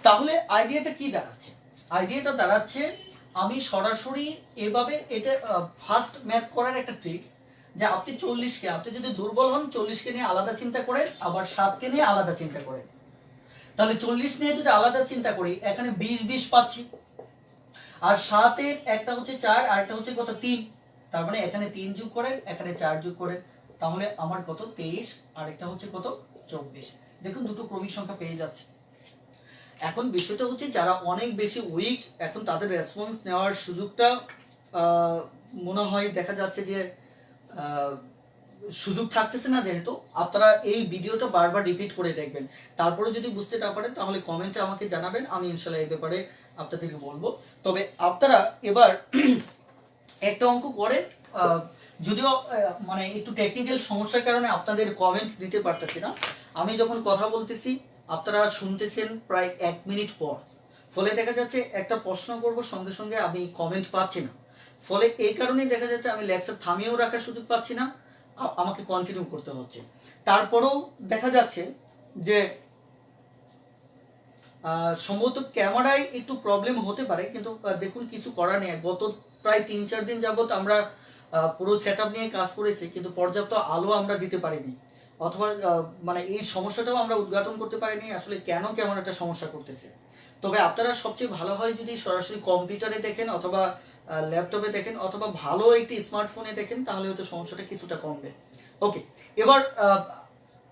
তাহলে আইডিয়াটা কি দাঁড়াচ্ছে? আইডিয়াটা দাঁড়াচ্ছে আমি সরাসরি এভাবে, এটা ফার্স্ট ম্যাথ করার একটা ট্রিক্স, যে আপনি 40 কে, আপনি যদি দুর্বল হন 40 কে নিয়ে আলাদা চিন্তা করেন, আবার 7 কে নিয়ে আলাদা চিন্তা করেন। তাহলে 40 নিয়ে যদি আলাদা চিন্তা করি, এখানে 20 20 পাচ্ছি, আর 7 এর একটা হচ্ছে 4 আর একটা হচ্ছে কত? 3, তার মানে এখানে 3 যোগ করেন, এখানে 4 যোগ করেন, তাহলে আমার কত? 23 আর একটা হচ্ছে কত? 24। দেখুন দুটো ক্রমিক সংখ্যা পেয়ে যাচ্ছে। এখন বিষয়টা হচ্ছে যারা অনেক বেশি উইক, এখন তাদের রেসপন্স নেওয়ার সুযোগটা মনে হয় দেখা যাচ্ছে যে সুযোগ থাকতেছে না, যেহেতু আপনারা এই ভিডিওটা বারবার রিপিট করে দেখবেন। তারপরে যদি বুঝতে না পারেন তাহলে কমেন্টে আমাকে জানাবেন, আমি ইনশাআল্লাহ এই ব্যাপারে আপনাদেরকে বলবো। তবে আপনারা এবার একটা অঙ্ক করে, যদিও মানে একটু টেকনিক্যাল সমস্যার কারণে আপনাদের কমেন্ট দিতে পারতেছি না, আমি যখন কথা বলতেছি আপনারা শুনতেছেন প্রায় 1 মিনিট পর, ফলে দেখা যাচ্ছে একটা প্রশ্ন করব সঙ্গে সঙ্গে আমি কমেন্ট পাচ্ছি না, ফলে এই কারণেই দেখা যাচ্ছে আমি লেকচার থামিয়েও রাখার সুযোগ পাচ্ছি না, আমাকে কন্টিনিউ করতে হচ্ছে। তারপরেও দেখা যাচ্ছে যে সম্ভবত ক্যামেরায় একটু প্রবলেম হতে পারে, কিন্তু দেখুন কিছু করার নেই। গত প্রায় 3-4 দিন যাবত আমরা পুরো সেটআপ নিয়ে কাজ করেছি, কিন্তু পর্যাপ্ত আলো আমরা দিতে পারিনি, অথবা মানে এই সমস্যাটাও আমরা উদ্ঘাটন করতে পারিনি আসলে কেন ক্যামেরাটা সমস্যা করতেছে। তবে আপনারা সবচেয়ে ভালো হয় যদি সরাসরি কম্পিউটারে দেখেন, অথবা ল্যাপটপে দেখেন, অথবা ভালো একটি স্মার্টফোনে দেখেন, তাহলে হয়তো সমস্যাটা কিছুটা কমবে। ওকে, এবার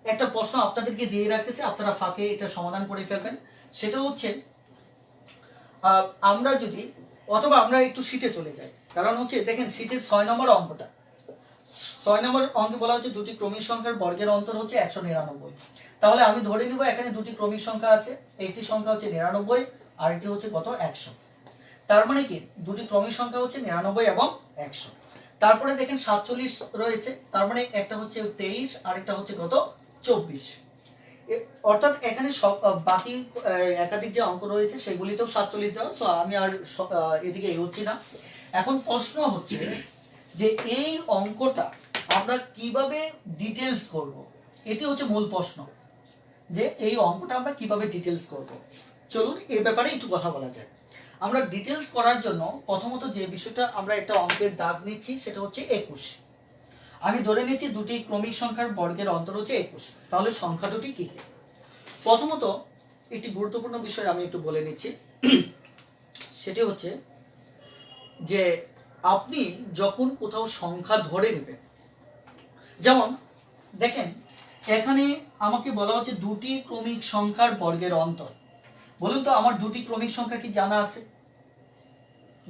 একটা প্রশ্ন আপনাদেরকে দিয়ে রাখতেছি, আপনারা ফাঁকে এটা সমাধান করে ফেলবেন। সেটা হচ্ছে আমরা যদি, অথবা আমরা একটু শীটে চলে যাই, কারণ হচ্ছে দেখেন শীটের 6 নম্বর অঙ্কটা, 6 নম্বর অঙ্কে বলা হচ্ছে দুটি ক্রমিক সংখ্যার বর্গের অন্তর হচ্ছে 199। তাহলে আমি ধরে নিব এখানে দুটি ক্রমিক সংখ্যা আছে, একটি সংখ্যা হচ্ছে 99 আর একটি হচ্ছে কত? 100। তার মানে কি দুটি ক্রমিক সংখ্যা হচ্ছে 99 এবং 100। তারপরে দেখেন 47 রয়েছে, তার মানে একটা হচ্ছে 23 আর একটা হচ্ছে কত? 24। অর্থাৎ এখানে সব বাকি একাধিক যে অঙ্ক রয়েছে সেগুলিতেও 47 দেওয়া, সো আমি আর এদিকে এগোচ্ছি না। এখন প্রশ্ন হচ্ছে যে এই অঙ্কটা আমরা কিভাবে ডিটেলস করব, এটি হচ্ছে মূল প্রশ্ন, যে এই অঙ্কটা আমরা কিভাবে ডিটেলস করব। চলুন এই ব্যাপারে একটু কথা বলা যায়। আমরা ডিটেলস করার জন্য প্রথমত যে বিষয়টা, আমরা একটা অঙ্কের দাগ নিচ্ছি, সেটা হচ্ছে 21। আমি ধরে নিচ্ছি দুটি ক্রমিক সংখ্যার বর্গের অন্তর হচ্ছে 21। তাহলে সংখ্যা দুটি কি? প্রথমত একটি গুরুত্বপূর্ণ বিষয় আমি একটু বলে নিচ্ছি, সেটি হচ্ছে যে আপনি যখন কোথাও সংখ্যা ধরে নেবেন, যেমন দেখেন এখানে আমাকে বলা হচ্ছে দুটি ক্রমিক সংখ্যার বর্গের অন্তর। বলুন তো আমার দুটি ক্রমিক সংখ্যা কি জানা আছে?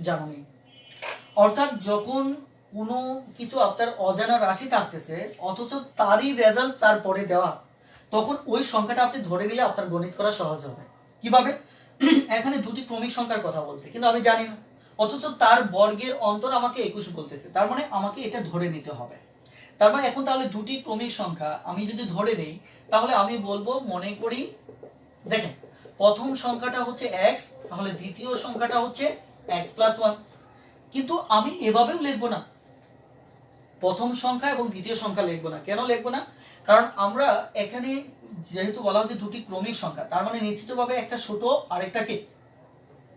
জানা নেই। অর্থাৎ যখন কোনো কিছু আপনার অজানা রাশি থাকতেছে অথচ তারই রেজাল্ট তারপরে দেওয়া, তখন ওই সংখ্যাটা আপনি ধরে নিলে আপনার গণিত করা সহজ হবে। কিভাবে? এখানে দুটি ক্রমিক সংখ্যার কথা বলছে কিন্তু আমি জানি না, অথচ তার বর্গের অন্তর আমাকে 21 বলতেছে, তার মানে আমাকে এটা ধরে নিতে হবে। তার মানে এখন তাহলে দুটি ক্রমিক সংখ্যা আমি যদি ধরে নেই, তাহলে আমি বলবো, মনে করি দেখেন প্রথম সংখ্যাটা হচ্ছে x, তাহলে দ্বিতীয় সংখ্যাটা হচ্ছে x + 1। কিন্তু আমি এভাবেও লিখবো না, প্রথম সংখ্যা এবং দ্বিতীয় সংখ্যা লিখবো না। কেন লিখবো না? কারণ আমরা এখানে যেহেতু বলা হচ্ছে দুটি ক্রমিক সংখ্যা, তার মানে নিশ্চিতভাবে একটা ছোট আর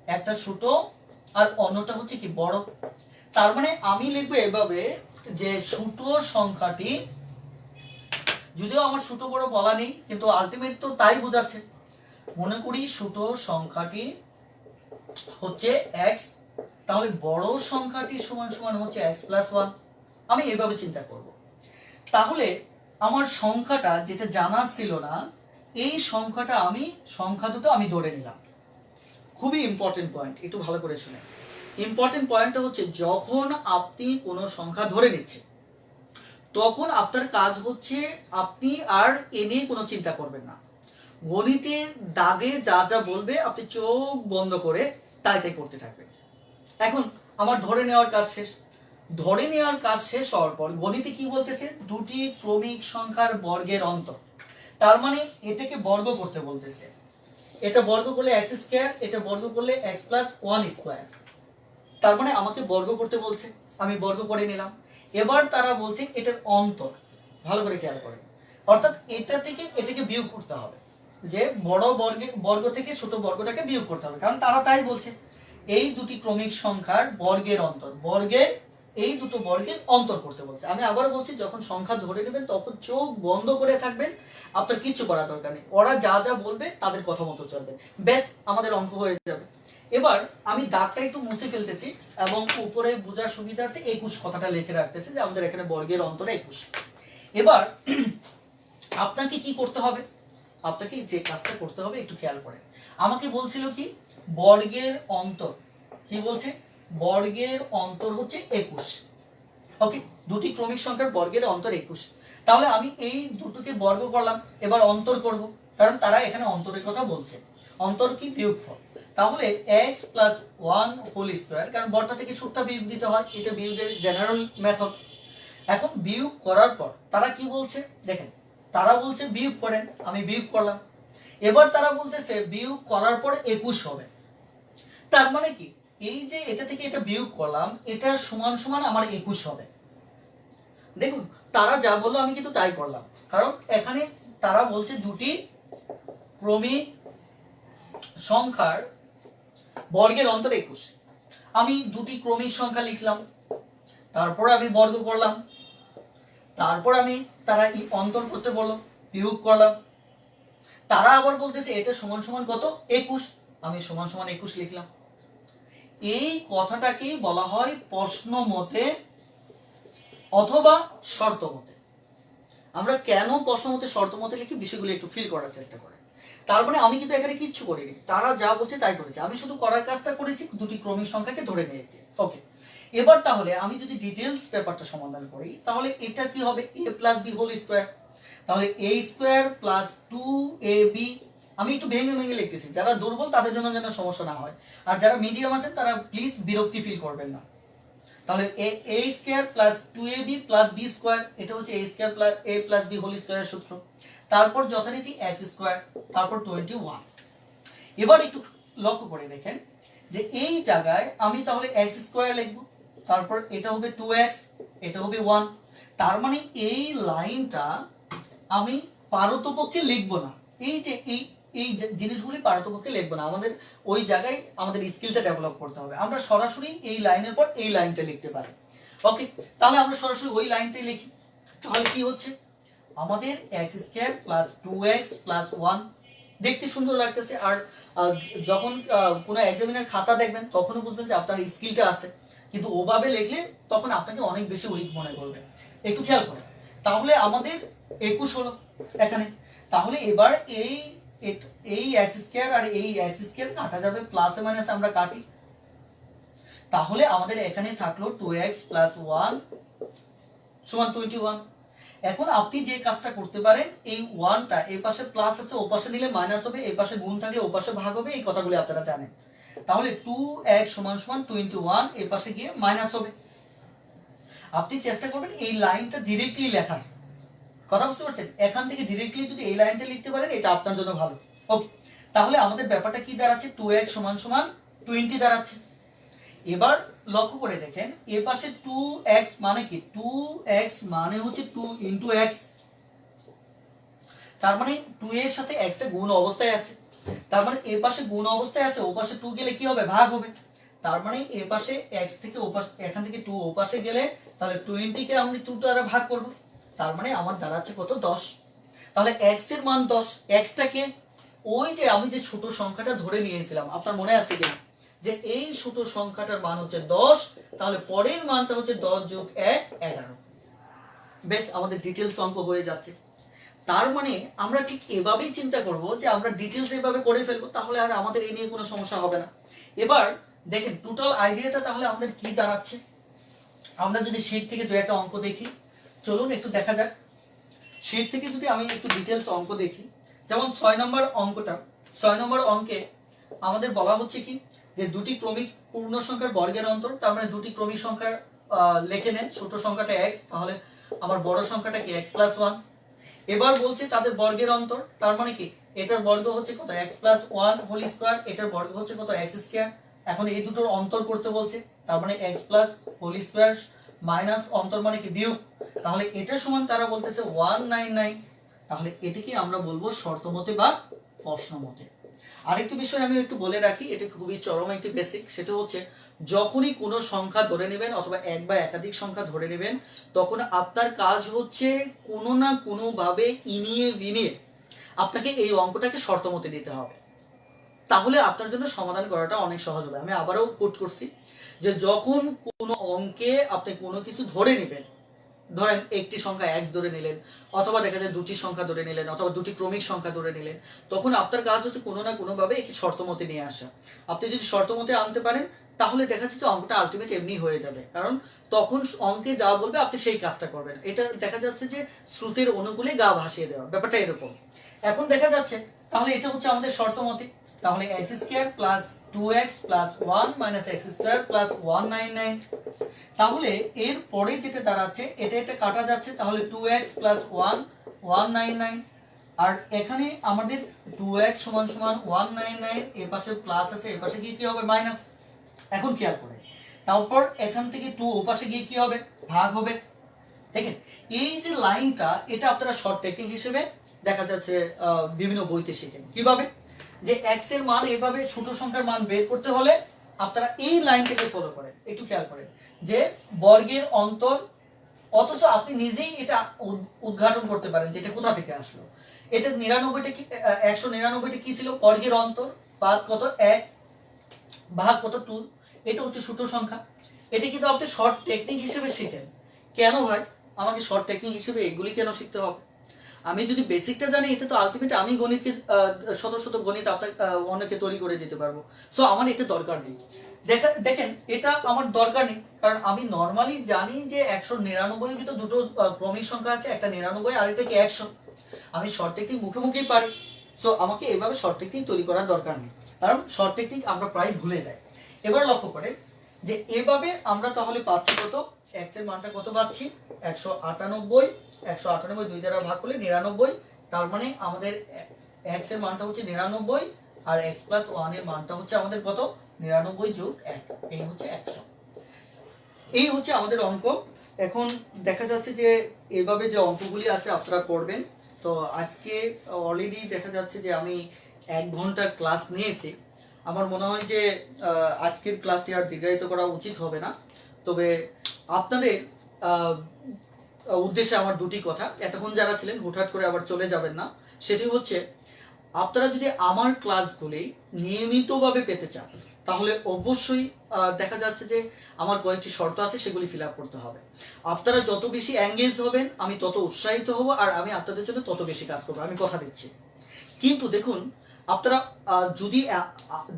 একটা ছোট আর অন্যটা হচ্ছে কি বড়। তার মানে আমি লিখবো এভাবে যে ছোট সংখ্যাটি, যদিও আমার ছোট বড় বলা নেই কিন্তু আলটিমেট তো তাই বোঝাচ্ছে, মনে করি ছোট সংখ্যাটি হচ্ছে x, তাহলে বড় সংখ্যাটি সমান সমান হচ্ছে x + 1। আমি এইভাবে চিন্তা করব। তাহলে আমার সংখ্যাটা যেটা জানা ছিল না, এই সংখ্যাটা সংখ্যা দুটো আমি ধরে নিলাম। খুবই ইম্পর্টেন্ট পয়েন্ট, একটু ভালো করে শুনে। ইম্পর্টেন্ট পয়েন্টটা হচ্ছে যখন আপনি কোনো সংখ্যা ধরে নিচ্ছেন, তখন আপনার কাজ হচ্ছে আপনি আর এ নিয়ে কোনো চিন্তা করবেন না। গণিতের দাগে যা যা বলবে আপনি চোখ বন্ধ করে তাই তাই করতে থাকবেন। এখন আমার ধরে নেওয়ার কাজ শেষ। ধরে নেওয়ার কাজ শেষ হওয়ার পর গণিতে কি বলতেছে? দুটি ক্রমিক সংখ্যার বর্গের অন্তর। তার মানে এটাকে বর্গ করতে বলতেছে। এটা বর্গ করলে x², এটা বর্গ করলে x + 1²। তার মানে আমাকে বর্গ করতে বলছে, আমি বর্গ করে নিলাম। এবার তারা বলছে এটার অন্তর, ভালো করে খেয়াল করেন, অর্থাৎ এটা থেকে এটাকে বিয়োগ করতে হবে, যে বড় বর্গ থেকে ছোট বর্গটাকে বিয়োগ করতে হবে, কারণ তারা তাই বলছে এই দুটি ক্রমিক সংখ্যার বর্গের অন্তর, এই দুটো বর্গের অন্তর করতে বলছে। আমি আবারও বলছি, যখন সংখ্যা ধরে নেবেন তখন চোখ বন্ধ করে থাকবেন, আপনার কিচ্ছু করার দরকার নেই, ওরা যা যা বলবে তাদের কথা মতো চলবে, ব্যাস আমাদের অঙ্ক হয়ে যাবে। এবার আমি দাগটা একটু মুছে ফেলতেছি এবং উপরে বোঝার সুবিধার্থে 21 কথাটা লিখে রাখতেছি, যে আমাদের এখানে বর্গের অন্তরে 21। এবার আপনাকে কি করতে হবে? আপনাকে যে কাজটা করতে হবে একটু খেয়াল করেন। আমাকে বলছিল কি বর্গের অন্তর, কি বলছে? বর্গের অন্তর হচ্ছে 21। ওকে, দুটি ক্রমিক সংখ্যার বর্গের অন্তর 21। তাহলে আমি এই দুটোকে বর্গ করলাম, এবার অন্তর করব, কারণ তারা এখানে অন্তরের কথা বলছে। অন্তর কি? বিয়োগফল। তাহলে x + 1² কারণ বড়টা থেকে ছোটটা বিয়োগ দিতে হয়, এটা বিয়োগের জেনারেল মেথড। এখন বিয়োগ করার পর তারা কি বলছে দেখেন, তারা বলছে বিয়োগ করেন, আমি বিয়োগ করলাম। এবার তারা বলতেছে বিয়োগ করার পর 21 হবে। তার মানে কি, এই যে এটা থেকে এটা বিয়োগ করলাম, এটা সমান সমান আমার 21 হবে। দেখুন তারা যা বললো আমি কিন্তু তাই করলাম, কারণ এখানে তারা বলছে দুটি ক্রমিক সংখ্যার বর্গের অন্তর 21। আমি দুটি ক্রমিক সংখ্যা লিখলাম, তারপর আমি বর্গ করলাম, তারপর আমি তারা অন্তর করতে বললো, বিয়োগ করলাম। তারা আবার বলতেছে এটা সমান সমান কত? 21। আমি সমান সমান 21 লিখলাম। এই কথাটাকেই বলা হয় প্রশ্ন মতে অথবা শর্ত মতে। আমরা কেন প্রশ্ন মতে শর্ত মতে লিখি, বিষয়গুলো একটু ফিল করার চেষ্টা করি। তার মানে আমি কিন্তু এখানে কিচ্ছু করিনি, তারা যা বলছে তাই করেছে, আমি শুধু করার কাজটা করেছি, দুটি ক্রমিক সংখ্যাকে ধরে নিয়েছি। ওকে, এবার তাহলে আমি যদি ডিটেইলস পেপারটা সমাধান করি, তাহলে এটা কি হবে? a + b²। তাহলে a² + 2ab। আমি একটু ভেঙে ভেঙে লিখতেছি, যারা দুর্বল তাদের জন্য যেন সমস্যা না হয়, আর যারা মিডিয়াম আছেন তারা প্লিজ বিরক্তি ফিল করবেন না। তাহলে a² + 2ab + b², এটা হচ্ছে a² + b² এর সূত্র। তারপর যথারীতি x², তারপর 21। এবার একটু লক্ষ্য করে দেখেন যে এই জায়গায় আমি তাহলে x² লিখব, তারপর এটা হবে 2x, এটা হবে 1। তার মানে এই লাইনটা আমি পারতপক্ষে লিখবো না, এই যে এই জিনিসগুলি পারতপক্ষে লিখবো না, আমাদের ওই জায়গায় আমাদের স্কিলটা ডেভেলপ করতে হবে। আমরা সরাসরি এই লাইনের পর এই লাইনটা লিখতে পারি। ওকে, তাহলে আমরা সরাসরি ওই লাইনটাই লিখি। তাহলে কি হচ্ছে আমাদের x² + 2x + 1 দেখতে সুন্দর লাগতেছে। আর যখন কোনো এক্সামিনার খাতা দেখবেন তখনও বুঝবেন যে আপনার স্কিলটা আছে, কিন্তু ওভাবে লিখলে তখন আপনাকে অনেক বেশি উইক মনে করবে। একটু খেয়াল করেন, তাহলে আমাদের 21 হলো এখানে। তাহলে এবার এই x² আর এই x² কাটা যাবে, প্লাসে মাইনাসে আমরা কাটি। তাহলে আমাদের এখানে থাকলো 2x + 1 = 21। এখন আপনি যে কাজটা করতে পারেন, এই 1টা এই পাশে প্লাস আছে ও পাশে নিলে মাইনাস হবে, এই পাশে গুণ থাকলে ও পাশে ভাগ হবে, এই কথাগুলো আপনারা জানেন। তাহলে 2x = 21 এই পাশে গিয়ে মাইনাস হবে। আপনি চেষ্টা করবেন এই লাইনটা ডিরেক্টলি লেখার, কথা বুঝতে পারছেন? এখান থেকে ডিরেক্টলি যদি এই লাইনটা লিখতে পারেন এটা আপনার জন্য ভালো। ওকে, তাহলে আমাদের ব্যাপারটা কি দাঁড়াচ্ছে, 2x = 20 দাঁড়াচ্ছে। এবার লক্ষ্য করে দেখেন, এর পাশে 2x মানে কি, 2x মানে হচ্ছে 2 * x, তার মানে 2 এর সাথে x টা গুণ অবস্থায় আছে, তার মানে এর পাশে গুণ অবস্থায় আছে, ও পাশে 2 গেলে কি হবে, ভাগ হবে। তার মানে এর পাশে x থেকে ও পাশে, এখান থেকে 2 ও পাশে গেলে তাহলে 20 কে আমি 2 দ্বারা ভাগ করব, তার মানে আমার দাঁড়াচ্ছে কত, 10। তাহলে x এর মান 10, x টাকে ওই যে আমি যে ছোট সংখ্যাটা ধরে নিয়েছিলাম, আপনার মনে আছে কি যে এই ছোট সংখ্যাটার মান হচ্ছে 10, তাহলে পরের মানটা হচ্ছে 10 + 1 11। বেশ, আমাদের ডিটেইলস অঙ্ক হয়ে যাচ্ছে। তার মানে আমরা ঠিক এভাবেই চিন্তা করব যে আমরা ডিটেইলস এভাবে করে ফেলবো, তাহলে আর আমাদের এই নিয়ে কোনো সমস্যা হবে না। এবার দেখেন টোটাল আইডিয়াটা তাহলে আমাদের কি দাঁড়াচ্ছে। আমরা যদি শীট থেকে দু একটা অঙ্ক দেখি, চলুন একটু দেখা যাক। শীট থেকে যদি আমি একটু ডিটেইলস অঙ্ক দেখি, যেমন 6 নম্বর অঙ্কটা, 6 নম্বর অঙ্কে আমাদের বলা হচ্ছে কি যে দুটি ক্রমিক পূর্ণ সংখ্যার বর্গের অন্তর, তার মানে দুটি ক্রমিক সংখ্যার লিখে নেন, ছোট সংখ্যাটা x, তাহলে আমার বড় সংখ্যাটা কি x + 1। এবার বলছে তাদের বর্গের অন্তর, তার মানে কি এটার বর্গ হচ্ছে কত, x + 1 হোল স্কয়ার, এটার বর্গ হচ্ছে কত, x²। এখন এই দুটোর অন্তর করতে বলছে, তার মানে x + হোল স্কয়ার মাইনাস অন্তর মানে কি বিয়োগ, তাহলে এটার সমান তারা বলতেছে 199। তাহলে এটাকে আমরা বলবো শর্ত মতে বা প্রশ্ন মতে। আরেকটি বিষয় আমি একটু বলে রাখি, এটা খুবই চরম একটি বেসিক, সেটা হচ্ছে যখনই কোনো সংখ্যা ধরে নেবেন অথবা এক বা একাধিক সংখ্যা ধরে নেবেন, তখন আপনার কাজ হচ্ছে কোনো না কোনো ভাবে ইনিয়ে বিনিয়ে আপনাকে এই অঙ্কটাকে শর্ত মতে দিতে হবে, তাহলে আপনার জন্য সমাধান করাটা অনেক সহজ হবে। আমি আবারও কোট করছি যে যখন কোনো অঙ্কে আপনি কোনো কিছু ধরে নেবেন, ধরেন একটি সংখ্যা x ধরে নিলেন, অথবা দেখা যায় দুটি সংখ্যা ধরে নিলেন, অথবা দুটি ক্রমিক সংখ্যা ধরে নিলেন, তখন আপনার কাজ হচ্ছে কোনো না কোনো ভাবে একটি শর্তমতে নিয়ে আসা। আপনি যদি শর্তমতে আনতে পারেন তাহলে দেখা যাচ্ছে অঙ্কটা আলটিমেট এমনি হয়ে যাবে, কারণ তখন অঙ্কে যা বলবে আপনি সেই কাজটা করবেন। এটা দেখা যাচ্ছে যে শ্রুতির অনুকূলে গা ভাসিয়ে দেওয়া, ব্যাপারটা এরকম। এখন দেখা যাচ্ছে তাহলে এটা হচ্ছে আমাদের শর্তমতে, তাহলে x² + 2x + 1 - x² + 199। তাহলে এর পরে যেটা দাঁড়াচ্ছে এটা কাটা যাচ্ছে, তাহলে 2x + 1 199, আর এখানে আমাদের 2x = 199, এর পাশে প্লাস আছে, এর পাশে গিয়ে কি হবে, মাইনাস। এখন খেয়াল করে, তারপর এখান থেকে 2 ও পাশে গিয়ে কি হবে, ভাগ হবে। দেখেন এই যে লাইনটা, এটা আপনারা শর্ট টেকনিক হিসেবে দেখা যাচ্ছে বিভিন্ন বইতে শিখেন কিভাবে, যে x এর মান এভাবে ছোট সংখ্যার মান বের করতে হলে আপনারা এই লাইনটাকে ফলো করেন। একটু খেয়াল করেন যে বর্গের অন্তর, অথচ আপনি নিজেই এটা উদ্ঘাটন করতে পারেন যে এটা কোথা থেকে আসলো। এটা 99টা কি, 199টা কি ছিল, বর্গের অন্তর, বাদ কত 1 ভাগ কত 2, এটা হচ্ছে ছোট সংখ্যা। এটা কিন্তু আপনি শর্ট টেকনিক হিসেবে শিখেন। কেন ভাই আমাকে শর্ট টেকনিক হিসেবে এগুলি কেন শিখতে হবে? আমি যদি বেসিকটা জানি, এটা তো আলটিমেট আমি গণিতকে শত শত গণিত আপনাকে অনেকে তৈরি করে দিতে পারবো, সো আমার এটা দরকার নেই। দেখেন এটা আমার দরকার নেই, কারণ আমি নর্মালি জানি যে 199 এর ভিতর দুটো ক্রমিক সংখ্যা আছে, একটা 99 আর একটা কি 100। আমি শর্ট টেকনিক মুখে মুখেই পারি, সো আমাকে এভাবে শর্ট টেকনিক তৈরি করার দরকার নেই, কারণ শর্ট টেকনিক আমরা প্রায় ভুলে যাই। এবার লক্ষ্য করেন যে এভাবে আমরা তাহলে পাচ্ছি কত, x এর মানটা কত পাচ্ছি, 198, 198 2 দ্বারা ভাগ করলে 99, তার মানে আমাদের x এর মানটা হচ্ছে 99, আর x + 1 এর মানটা হচ্ছে আমাদের কত, 99 + 1, এই হচ্ছে 100। এই হচ্ছে আমাদের অঙ্ক। এখন দেখা যাচ্ছে যে এভাবে যে অঙ্কগুলি আছে আপনারা করবেন। তো আজকে অলরেডি দেখা যাচ্ছে যে আমি 1 ঘন্টা ক্লাস নিয়েছি। আমার মনে হয় যে আজকের ক্লাসটি আর দীর্ঘায়িত করা উচিত হবে না। তবে আপনাদের উদ্দেশ্যে আমার দুটি কথা, এতক্ষণ যারা ছিলেন হুটহাট করে আবার চলে যাবেন না। সেটি হচ্ছে, আপনারা যদি আমার ক্লাসগুলি নিয়মিতভাবে পেতে চান তাহলে অবশ্যই দেখা যাচ্ছে যে আমার কয়েকটি শর্ত আছে, সেগুলি ফিল আপ করতে হবে। আপনারা যত বেশি এঙ্গেজ হবেন আমি তত উৎসাহিত হব, আর আমি আপনাদের জন্য তত বেশি কাজ করবো, আমি কথা দিচ্ছি। কিন্তু দেখুন, আপনারা যদি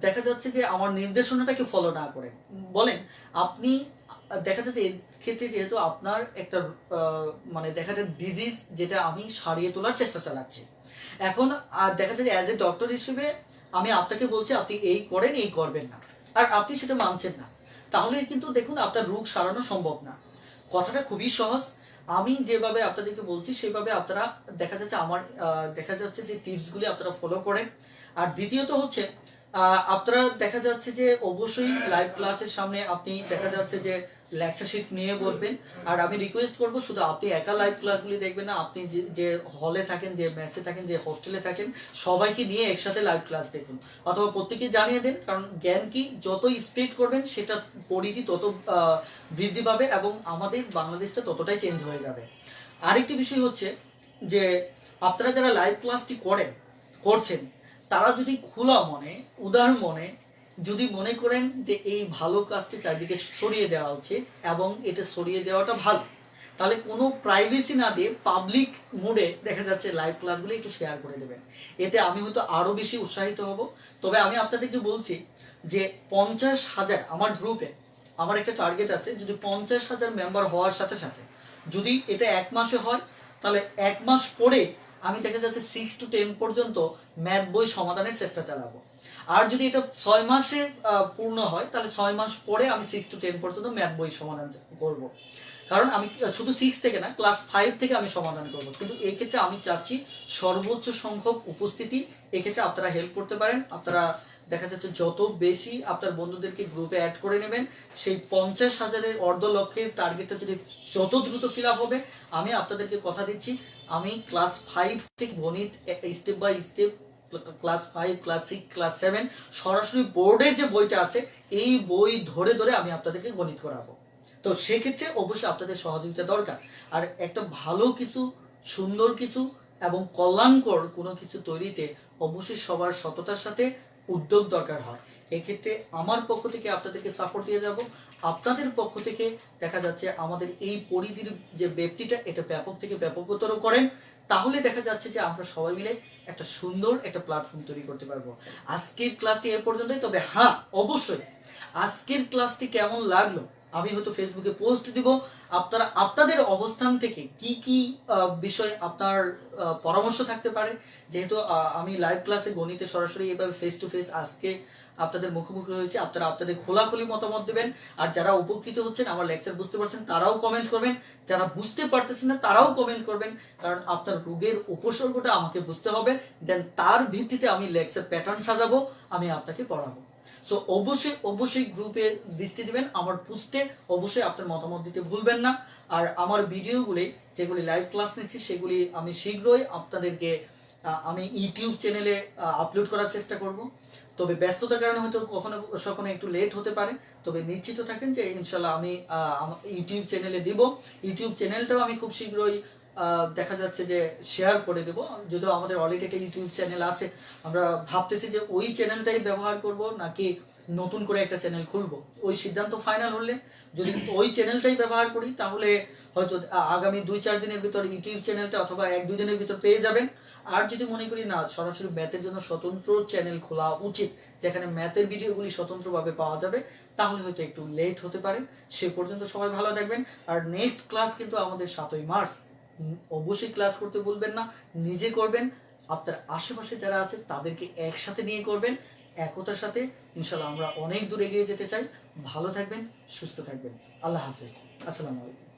দেখা যাচ্ছে যে আমার নির্দেশনাটাকে ফলো না করেন, বলেন আপনি দেখা যাচ্ছে এই ক্ষেত্রে যেহেতু আপনার একটা মানে দেখা যাচ্ছে ডিজিজ যেটা আমি সারিয়ে তোলার চেষ্টা চালাচ্ছি। এখন দেখা যাচ্ছে অ্যাজ এ ডক্টর হিসেবে আমি আপনাকে বলছি আপনি এই করেন, এই করবেন না, আর আপনি সেটা মানছেন না, তাহলে কিন্তু দেখুন আপনার রোগ সারানো সম্ভব না। কথাটা খুবই সহজ। আমি যেভাবে আপনাদেরকে বলছি সেভাবে আপনারা দেখা যাচ্ছে আমার দেখা যাচ্ছে যে টিপসগুলি আপনারা ফলো করেন। আর দ্বিতীয়ত হচ্ছে আপনারা দেখা যাচ্ছে যে অবশ্যই লাইভ ক্লাসের সামনে আপনি দেখা যাচ্ছে যে লেকচার শিট নিয়ে বসবেন। আর আমি রিকোয়েস্ট করব, শুধু আপনি একা লাইভ ক্লাসগুলি দেখবেন না, আপনি যে হলে থাকেন, যে মেসে থাকেন, যে হোস্টেলে থাকেন, সবাইকে নিয়ে একসাথে লাইভ ক্লাস দেখুন, অথবা প্রত্যেকে জানিয়ে দেন। কারণ জ্ঞান কি যত স্প্রেড করবেন সেটা পরিধি তত বৃদ্ধি পাবে এবং আমাদের বাংলাদেশটা ততটাই চেঞ্জ হয়ে যাবে। আরেকটি বিষয় হচ্ছে যে আপনারা যারা লাইভ ক্লাসটি করছেন তারা যদি খোলা মনে, উদার মনে যদি মনে করেন যে এই ভালো কাজটি চারিদিকে ছড়িয়ে দেওয়া উচিত এবং এটা ছড়িয়ে দেওয়াটা ভালো, তাহলে কোনো প্রাইভেসি না দিয়ে পাবলিক মোডে দেখা যাচ্ছে লাইভ ক্লাসগুলো একটু শেয়ার করে দেবেন। এতে আমি হয়তো আরো বেশি উৎসাহিত হব। তবে আমি আপনাদেরকে বলছি যে 50,000 আমার গ্রুপে আমার একটা টার্গেট আছে, যদি 50,000 মেম্বার হওয়ার সাথে সাথে যদি এটা 1 মাসে হয়, তাহলে 1 মাস পরে আমি দেখা যাচ্ছে 6 to 10 পর্যন্ত ম্যাথ বই সমাধানের চেষ্টা চালাবো। আর যদি এটা 6 মাসে পূর্ণ হয়, তাহলে 6 মাস পরে আমি 6 to 10 পর্যন্ত ম্যাথ বই সমাধান করব। কারণ আমি শুধু 6 থেকে না, ক্লাস 5 থেকে আমি সমাধান করব। কিন্তু এই ক্ষেত্রে আমি চাচ্ছি সর্বোচ্চ সংখ্যক উপস্থিতি। এক্ষেত্রে আপনারা হেল্প করতে পারেন। আপনারা দেখা যাচ্ছে যত বেশি আপনার বন্ধুদেরকে গ্রুপে অ্যাড করে নেবেন, সেই 50,000-এর অর্ধলক্ষের টার্গেটটা যদি যত দ্রুত ফিল আপ হবে, আমি আপনাদেরকে কথা দিচ্ছি আমি ক্লাস 5 থেকে গণিত step by step, class 5, class 6, class 7 সরাসরি বোর্ডের যে বইটা আছে এই বই ধরে ধরে আমি আপনাদেরকে গণিত করাবো। তো সেক্ষেত্রে অবশ্যই আপনাদের সহযোগিতা দরকার। আর একটা ভালো কিছু, সুন্দর কিছু এবং কল্যাণকর কোনো কিছু তৈরিতে অবশ্যই সবার সততার সাথে উদ্যোগ দরকার হয়। এক্ষেত্রে আমার পক্ষ থেকে আপনাদেরকে সাপোর্ট দিয়ে যাব। আপনাদের পক্ষ থেকে দেখা যাচ্ছে আমাদের এই পরিধির যে ব্যক্তিটা এটা ব্যাপক থেকে ব্যাপকতর করেন, তাহলে দেখা যাচ্ছে যে আমরা সবাই মিলে একটা সুন্দর একটা প্ল্যাটফর্ম তৈরি করতে পারবো। আজকের ক্লাসটি এ পর্যন্তই। তবে হ্যাঁ, অবশ্যই আজকের ক্লাসটি কেমন লাগলো আমি হয়তো ফেসবুকে পোস্ট দিব। আপনারা আপনাদের অবস্থান থেকে কি কি বিষয় আপনার পরামর্শ থাকতে পারে, যেহেতু আমি লাইভ ক্লাসে গণিতে সরাসরি এভাবে ফেস টু ফেস আজকে আপনাদের মুখোমুখি হয়েছে, আপনারা আপনাদের খোলাখুলি মতামত দেবেন। আর যারা উপকৃত হচ্ছেন, আমার লেকচার বুঝতে পারছেন, তারাও কমেন্ট করবেন। যারা বুঝতে পারতেছেন না তারাও কমেন্ট করবেন। কারণ আপনার রোগের উপসর্গটা আমাকে বুঝতে হবে, দেন তার ভিত্তিতে আমি লেকচার প্যাটার্ন সাজাবো, আমি আপনাকে পড়াবো। সো অবশ্যই গ্রুপে দৃষ্টি দিবেন। আমার পোস্টে অবশ্যই আপনার মতামত দিতে ভুলবেন না। আর আমার ভিডিওগুলি যেগুলি লাইভ ক্লাস নিচ্ছি সেগুলি আমি শীঘ্রই আপনাদেরকে আমি ইউটিউব চ্যানেলে আপলোড করার চেষ্টা করব। তবে ব্যস্ততার কারণে হয়তো কখনো একটু লেট হতে পারে। তবে নিশ্চিত থাকেন যে ইনশাল্লাহ আমি ইউটিউব চ্যানেলে দিব। ইউটিউব চ্যানেলটাও আমি খুব শীঘ্রই দেখা যাচ্ছে যে শেয়ার করে দেবো। যদিও আমাদের অলরেডি একটা ইউটিউব চ্যানেল আছে, আমরা ভাবতেছি যে ওই চ্যানেলটাই ব্যবহার করব নাকি নতুন করে একটা চ্যানেল খুলবো। ওই সিদ্ধান্ত ফাইনাল হলে যদি ওই চ্যানেলটাই ব্যবহার করি তাহলে হয়তো আগামী 2-4 দিনের ভিতর ইউটিউব চ্যানেলটা অথবা 1-2 দিনের ভিতর পেয়ে যাবেন। আর যদি মনে করি না, সরাসরি ম্যাথের জন্য স্বতন্ত্র চ্যানেল খোলা উচিত যেখানে ম্যাথের ভিডিওগুলি স্বতন্ত্রভাবে পাওয়া যাবে, তাহলে হয়তো একটু লেট হতে পারে। সে পর্যন্ত সবাই ভালো থাকবেন। আর নেক্সট ক্লাস কিন্তু আমাদের 7ই মার্চ। অবশ্যই ক্লাস করতে ভুলবেন না, নিজে করবেন, আপনার আশেপাশে যারা আছে তাদেরকে একসাথে নিয়ে করবেন। একতার সাথে ইনশাল্লাহ আমরা অনেক দূর এগিয়ে যেতে চাই। ভালো থাকবেন, সুস্থ থাকবেন। আল্লাহ হাফেজ। আসসালামু আলাইকুম।